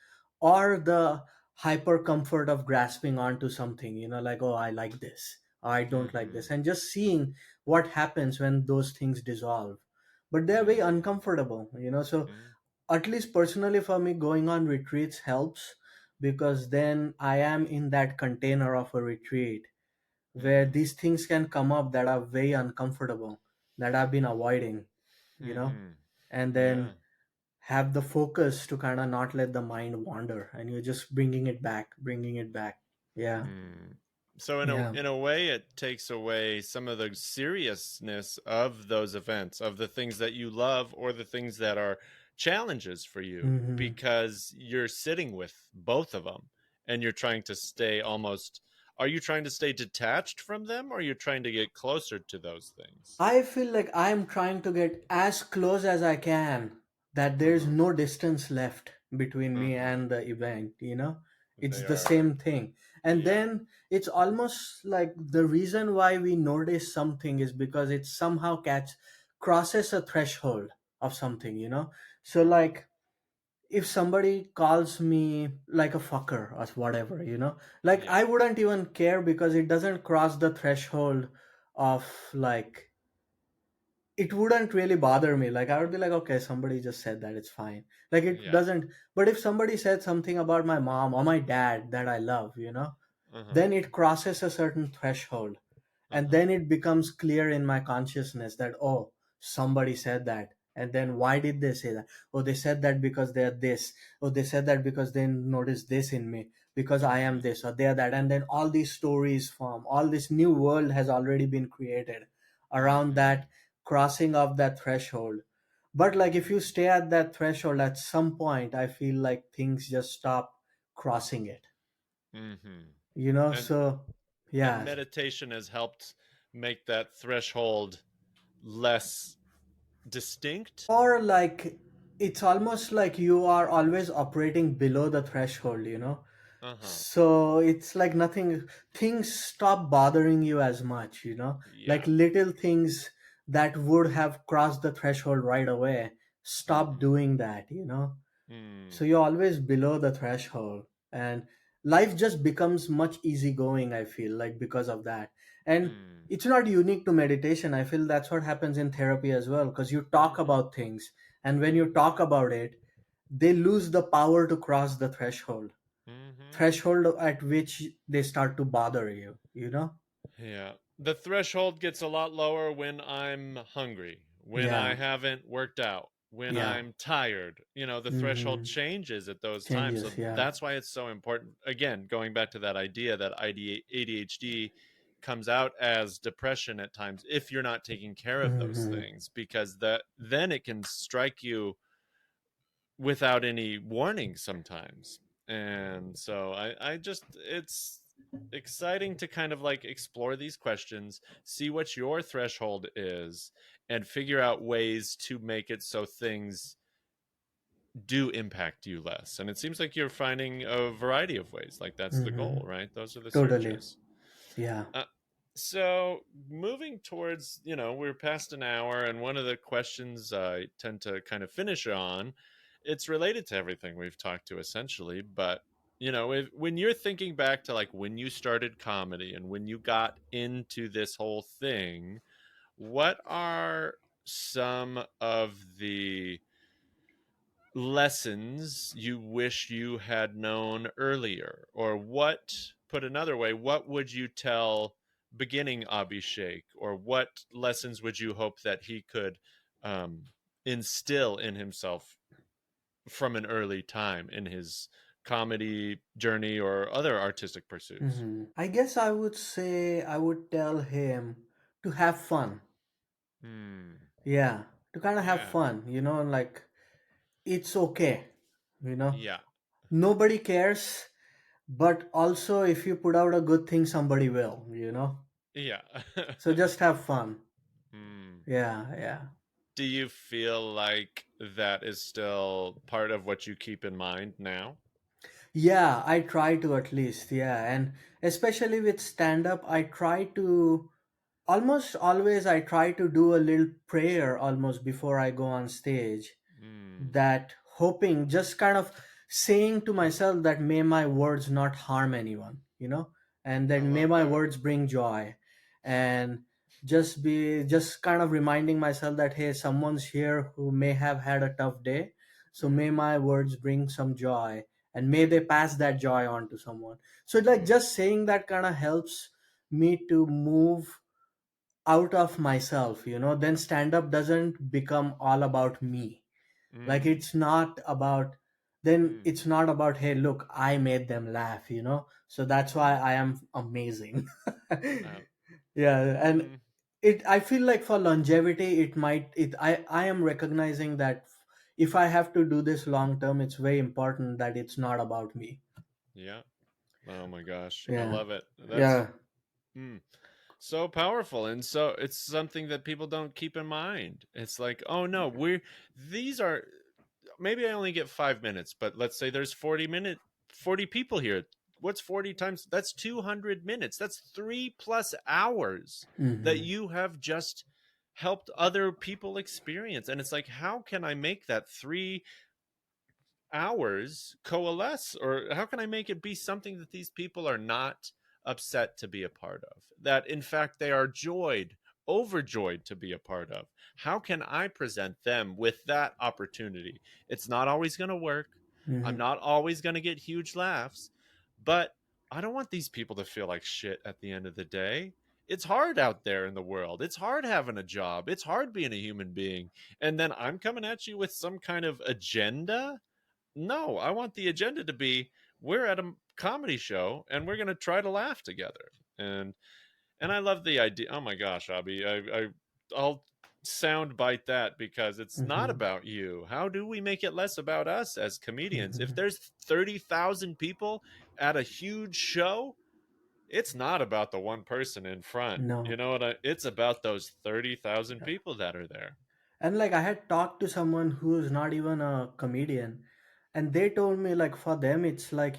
or the hyper comfort of grasping onto something, you know, like oh I like this, I don't like Mm-hmm. this, and just seeing what happens when those things dissolve. But they're very Mm. uncomfortable, you know. So Mm. at least personally for me, going on retreats helps, because then I am in that container of a retreat where Mm. these things can come up that are very uncomfortable, that I've been avoiding, you know. Mm-hmm. And then Yeah. have the focus to kind of not let the mind wander, and you're just bringing it back, yeah. Mm. So Yeah. in a way, it takes away some of the seriousness of those events, of the things that you love or the things that are challenges for you, Hmm. because you're sitting with both of them and you're trying to stay almost. Are you trying to stay detached from them, or are you trying to get closer to those things? I feel like I'm trying to get as close as I can, that Uh there's huh. no distance left between Uh me huh. and the event, you know? It's They the are. same thing. And Yeah. then it's almost like the reason why we notice something is because it somehow crosses a threshold of something, you know? So, Mm. like, if somebody calls me like a fucker or whatever, you know, like Yeah. I wouldn't even care because it doesn't cross the threshold of like, it wouldn't really bother me. Like I would be like, okay, somebody just said that, it's fine. Like it Yeah. doesn't. But if somebody said something about my mom or my dad that I love, you know, Uh huh. then it crosses a certain threshold, Uh and huh. then it becomes clear in my consciousness that oh, somebody said that, and then why did they say that? Oh, they said that because they're this. Oh, they said that because they noticed this in me, because I am Mm-hmm. this or they're that, and then all these stories form, all this new world has already been created around Mm-hmm. that crossing of that threshold. But like if Mm-hmm. you stay at that threshold, at some point I feel like things just stop crossing it, Mm-hmm. you know. And So and yeah. meditation has helped make that threshold less distinct. Or like it's almost like you are always operating below the threshold, you know. Uh-huh. So it's like nothing, things stop bothering you as much, you know, like Yeah. little things that would have crossed the threshold right away stop Mm-hmm. doing that, you know. Mm. So you're always below the threshold, and life just becomes much easygoing, I feel like, because of that. And Mm. it's not unique to meditation. I feel that's what happens in therapy as well, because you talk Mm-hmm. about things, and when you Mm-hmm. talk about it, they lose the power to cross the Mm-hmm. threshold at which they start to bother you, you know. Yeah. The threshold gets a lot lower when I'm hungry, when I Yeah. haven't worked out, when Yeah. I'm tired. The threshold Hmm. changes at those times. So Changes, yeah. that's why it's so important. Again, going back to that idea that ADHD comes out as depression at times if you're not taking care of those Hmm. things, because then it can strike you without any warning sometimes. And so I just, it's exciting to kind of like explore these questions, see what your threshold is, and figure out ways to make it so things do impact you less. And it seems like you're finding a variety of ways. Like that's the Hmm. goal, right? Those are the Totally. searches. Yeah. Uh, So moving towards, we're past an hour, and one of the questions I tend to kind of finish on, it's related to everything we've talked to essentially, but when you're thinking back to like when you started comedy and when you got into this whole thing, what are some of the lessons you wish you had known earlier? Or put another way, what would you tell beginning Abhishek? Or what lessons would you hope that he could um, instill in himself from an early time in his comedy journey or other artistic pursuits? I guess I would say I would tell him to have fun. Hmm. Yeah, to kind of have Yeah. fun, like it's okay, you know. Yeah. Nobody cares, but also if you put out a good thing, somebody will. Yeah. So just have fun. Hmm. Yeah, yeah. Do you feel like that is still part of what you keep in mind now? Yeah, I try to at least, yeah. And especially with stand up, I try to almost always I try to do a little prayer almost before I go on stage, Mm. that hoping, just kind of saying to myself that may my words not harm anyone, and I then may love my that. words bring joy, and just kind of reminding myself that hey, someone's here who may have had a tough day, so may Mm-hmm. my words bring some joy, and may they pass that joy on to someone. So like Mm. just saying that kind of helps me to move out of myself. Then stand up doesn't become all about me. Like Mm. it's not about, then Mm. it's not about hey, look, I made them laugh, so that's why Mm-hmm. I am amazing. Uh, Yeah. And mm. I feel like for longevity it might it I am recognizing that if I have to do this long term, it's very important that it's not about me. Yeah. Oh my gosh. I Yeah, love it. That's yeah. mm, so powerful. And so it's something that people don't keep in mind. It's like, oh no, these are, maybe I only get 5 minutes, but let's say there's 40 people here. What's 40 times? That's 200 minutes. That's 3+ hours that Hmm. you have just helped other people experience. And it's like, how can I make that 3 hours coalesce, or how can I make it be something that these people are not upset to be a part of, that in fact they are overjoyed to be a part of? How can I present them with that opportunity? It's not always going to work. I'm Hmm. not always going to get huge laughs, but I don't want these people to feel like shit at the end of the day. It's hard out there in the world. It's hard having a job. It's hard being a human being. And then I'm coming at you with some kind of agenda. No, I want the agenda to be, we're at a comedy show and we're going to try to laugh together. And I love the idea. Oh my gosh, Abby, I'll sound bite that, because it's not Hmm. about you. How do we make it less about us as comedians? If Hmm. there's 30,000 people at a huge show, it's not about the one person in front. No. It's about those 30,000 people that are there. And like I had talked to someone who's not even a comedian, and they told me like for them it's like,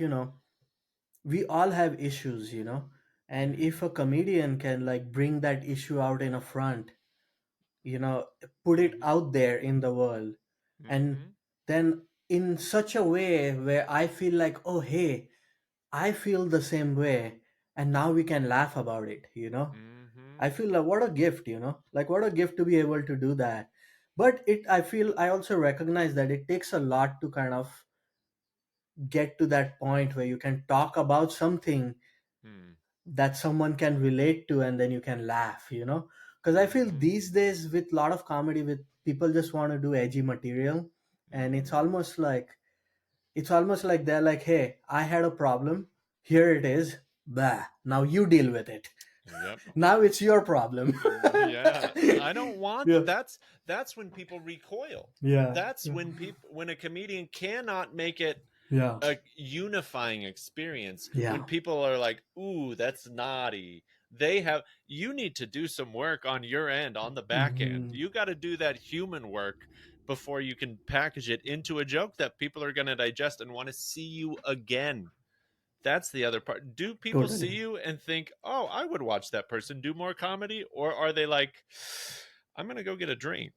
we all have issues, and Mm. if a comedian can like bring that issue out in a front, you know, put it Mhm. out there in the world, and Mhm. then in such a way where I feel like, oh hey, I feel the same way, and now we can laugh about it. Mhm. I feel like what a gift, like what a gift to be able to do that. But I feel I also recognize that it takes a lot to kind of get to that point where you can talk about something Mm. that someone can relate to, and then you can laugh. Because I feel Mhm. these days with a lot of comedy, with people just want to do edgy material, and it's Mhm. almost like they're like, hey, I had a problem, here it is, bah, now you deal with it. Yep. Now it's your problem. Yeah, I don't want Yeah, that's when people recoil. yeah, That's when a comedian cannot make it yeah, a unifying experience, yeah. when people are like, "Ooh, that's naughty." You need to do some work on your end, on the back end. Hmm. You got to do that human work before you can package it into a joke that people are going to digest and want to see you again. that's the other part. Do people see Totally. you and think, "Oh, I would watch that person do more comedy," or are they like, "I'm gonna go get a drink,"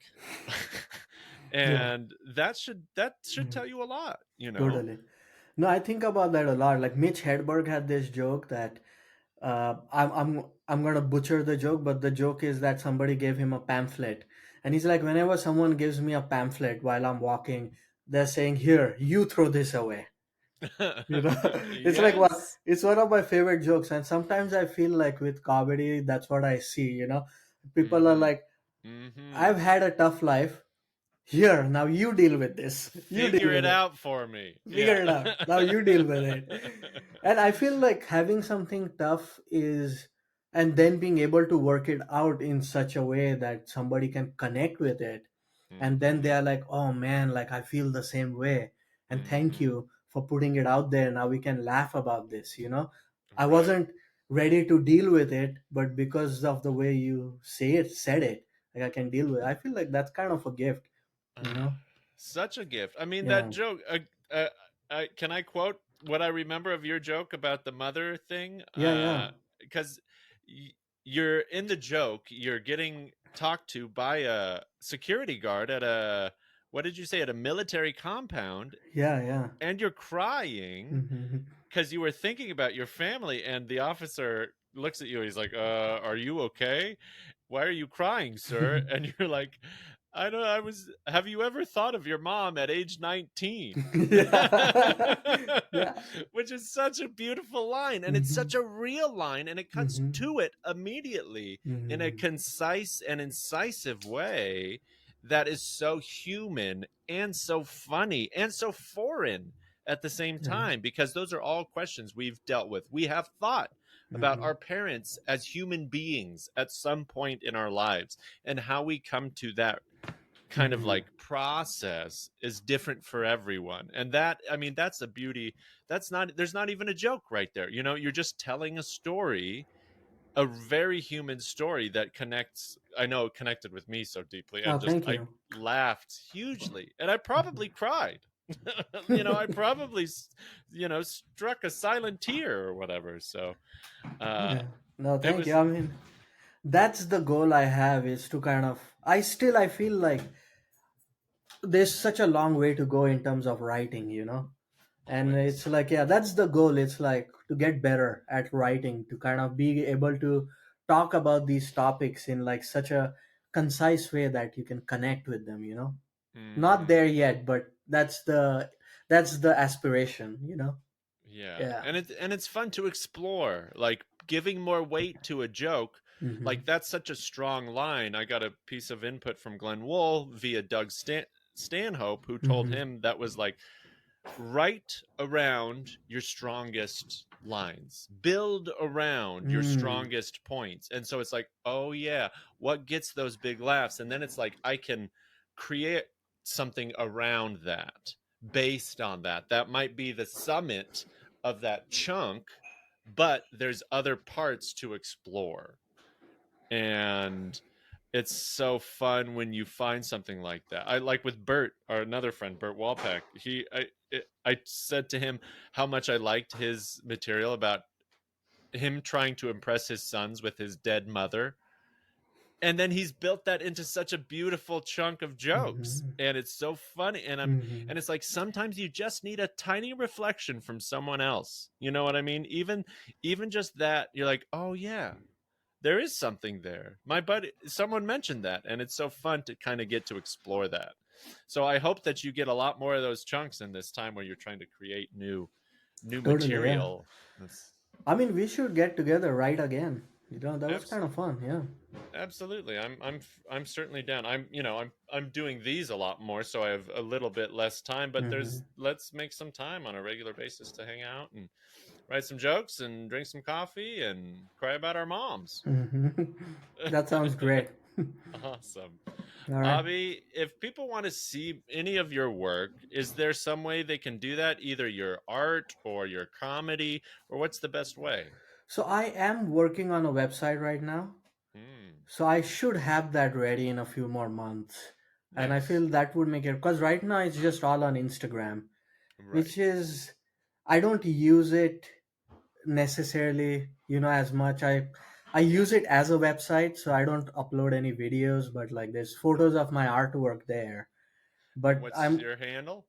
Yeah. and that should Mm, tell you a lot, you know. totally. No, I think about that a lot. Like Mitch Hedberg had this joke that I'm gonna butcher the joke, but the joke is that somebody gave him a pamphlet, and he's like, whenever someone gives me a pamphlet while I'm walking, they're saying, "Here, you throw this away." You know, it's like what Yes. it's one of my favorite jokes, and sometimes I feel like with comedy, that's what I see. People are Mm-hmm. like, Mm-hmm. "I've had a tough life. Here, now you deal with this. You deal Figure it with it. out for me. Yeah. Figure it out. Now you deal with it." And I feel like having something tough is, and then being able to work it out in such a way that somebody can connect with it. And then they Mm-hmm. are like, oh man, like I feel the same way. And thank Mm-hmm. you for putting it out there. Now we can laugh about this. I Right. wasn't ready to deal with it, but because of the way you said it, like I can deal with it. I feel like that's kind of a gift, you Ah, know? such a gift. I mean, that Yeah. joke. Can I quote what I remember of your joke about the mother thing? Yeah, yeah. Because you're in the joke, you're getting talked to by a security guard at a, what did you say, at a military compound, Yeah, yeah. and you're crying Mhm. because you were thinking about your family, and the officer looks at you. He's like, "Are you okay? Why are you crying, sir?" And you're like, "I don't. I was. Have you ever thought of your mom at age 19?" Yeah. Yeah. Which is such a beautiful line, and it's such Mhm. a real line, and it cuts Mhm. to it immediately in a Mhm. concise and incisive way that is so human and so funny and so foreign at the same Yeah. time, because those are all questions we've dealt with. We have thought about Mhm. our parents as human beings at some point in our lives, and how we come to that kind of Mhm. like process is different for everyone. And that, I mean, that's a beauty. That's not, there's not even a joke right there. You're just telling a story, a very human story that connects. I know it connected with me so deeply, Oh, and just thank I you. laughed hugely, and I probably Mhm. cried. I probably struck a silent tear or whatever. So uh Yeah. No, it thank you. was. I mean, that's the goal I have, is to kind of, I feel like there's such a long way to go in terms of writing. And it's Always. like, yeah, that's the goal. It's like to get better at writing, to kind of be able to talk about these topics in like such a concise way that you can connect with them. Not Hmm. there yet, but that's the aspiration. Yeah, Yeah. and it's fun to explore, like giving more weight to a joke. Hmm. Like, that's such a strong line. I got a piece of input from Glenn Wool via Doug Stanhope, who told Hmm. him that was like, write around your strongest lines, build around your Mm. strongest points. And so it's like, oh yeah, what gets those big laughs? And then it's like, I can create something around that, based on that. That might be the summit of that chunk, but there's other parts to explore. And it's so fun when you find something like that. I like with Bert, or another friend, Bert Walpack. I said to him how much I liked his material about him trying to impress his sons with his dead mother, and then he's built that into such a beautiful chunk of jokes, Hmm. and it's so funny. And Hmm. it's like, sometimes you just need a tiny reflection from someone else, you know what I mean? Even just that, you're like, oh yeah, there is something there. My buddy, someone mentioned that, and it's so fun to kind of get to explore that. So I hope that you get a lot more of those chunks in this time where you're trying to create new Totally, yeah. material. That's I mean, we should get together right again. That was abs- kind of fun. Yeah. absolutely. I'm certainly down. I'm doing these a lot more, so I have a little bit less time. But Hmm. let's make some time on a regular basis to hang out and write some jokes and drink some coffee and cry about our moms. Hmm. That sounds great. Awesome. All right. Abhi, if people want to see any of your work, is there some way they can do that? Either your art or your comedy, or what's the best way? So I am working on a website right now. Hmm. So I should have that ready in a few more months. And I Nice. feel that would make it, because right now it's just all on Instagram, which Right. is, I don't use it. necessarily, as much. I use it as a website, so I don't upload any videos, but like there's photos of my artwork there. And But what's your handle?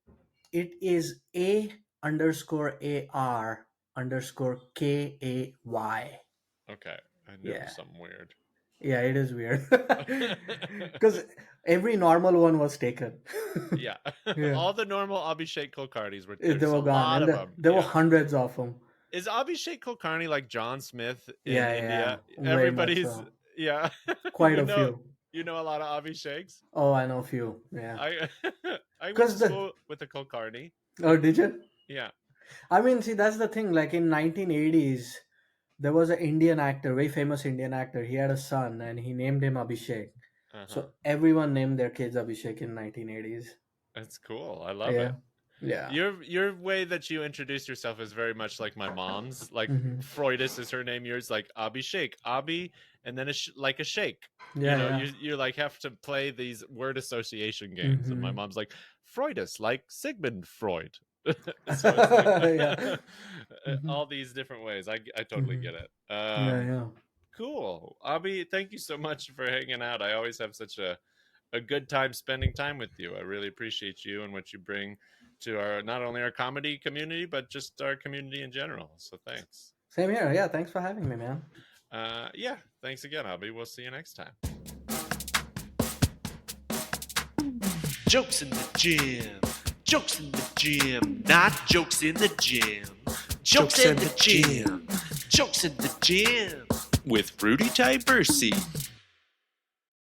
it is A_AR_KAY. Okay, I knew it was Yeah. something weird. Yeah, it is weird. Because every normal one was taken. Yeah, Yeah. all the normal Abhishek Kulkarnis were. They There's a were gone, lot and of them. there were Yeah, hundreds of them. is Abhishek Kulkarni like John Smith in Yeah, yeah, India? very much Everybody's so. yeah. Quite you a know, few. you know a lot of Abhisheks. Oh, I know a few. Yeah. I I went Because to the school with a Kulkarni. oh, did you? Yeah. I mean, see, that's the thing. Like in 1980s, there was an Indian actor, very famous Indian actor. He had a son, and he named him Abhishek. Uh huh. So everyone named their kids Abhishek in 1980s. That's cool. I love it. Yeah. Yeah. Your way that you introduce yourself is very much like my mom's. Like Hmm. Freudis is her name. Yours like Abhishek, Abhi, and then like a shake. Yeah, yeah. You like have to play these word association games, and my Hmm. mom's like Freudis, like Sigmund Freud. So it's like Yeah. Hmm. all these different ways. I totally Hmm. get it. Yeah, yeah. Cool, Abhi. Thank you so much for hanging out. I always have such a good time spending time with you. I really appreciate you and what you bring to our not only our comedy community but just our community in general. So thanks. Same here. Yeah, thanks for having me, man. Yeah, thanks again, Abhi. We'll see you next time. Jokes in the gym. Jokes in the gym. Not jokes in the gym. Jokes in the gym. Jokes in the gym. With Rudy Tyburczy.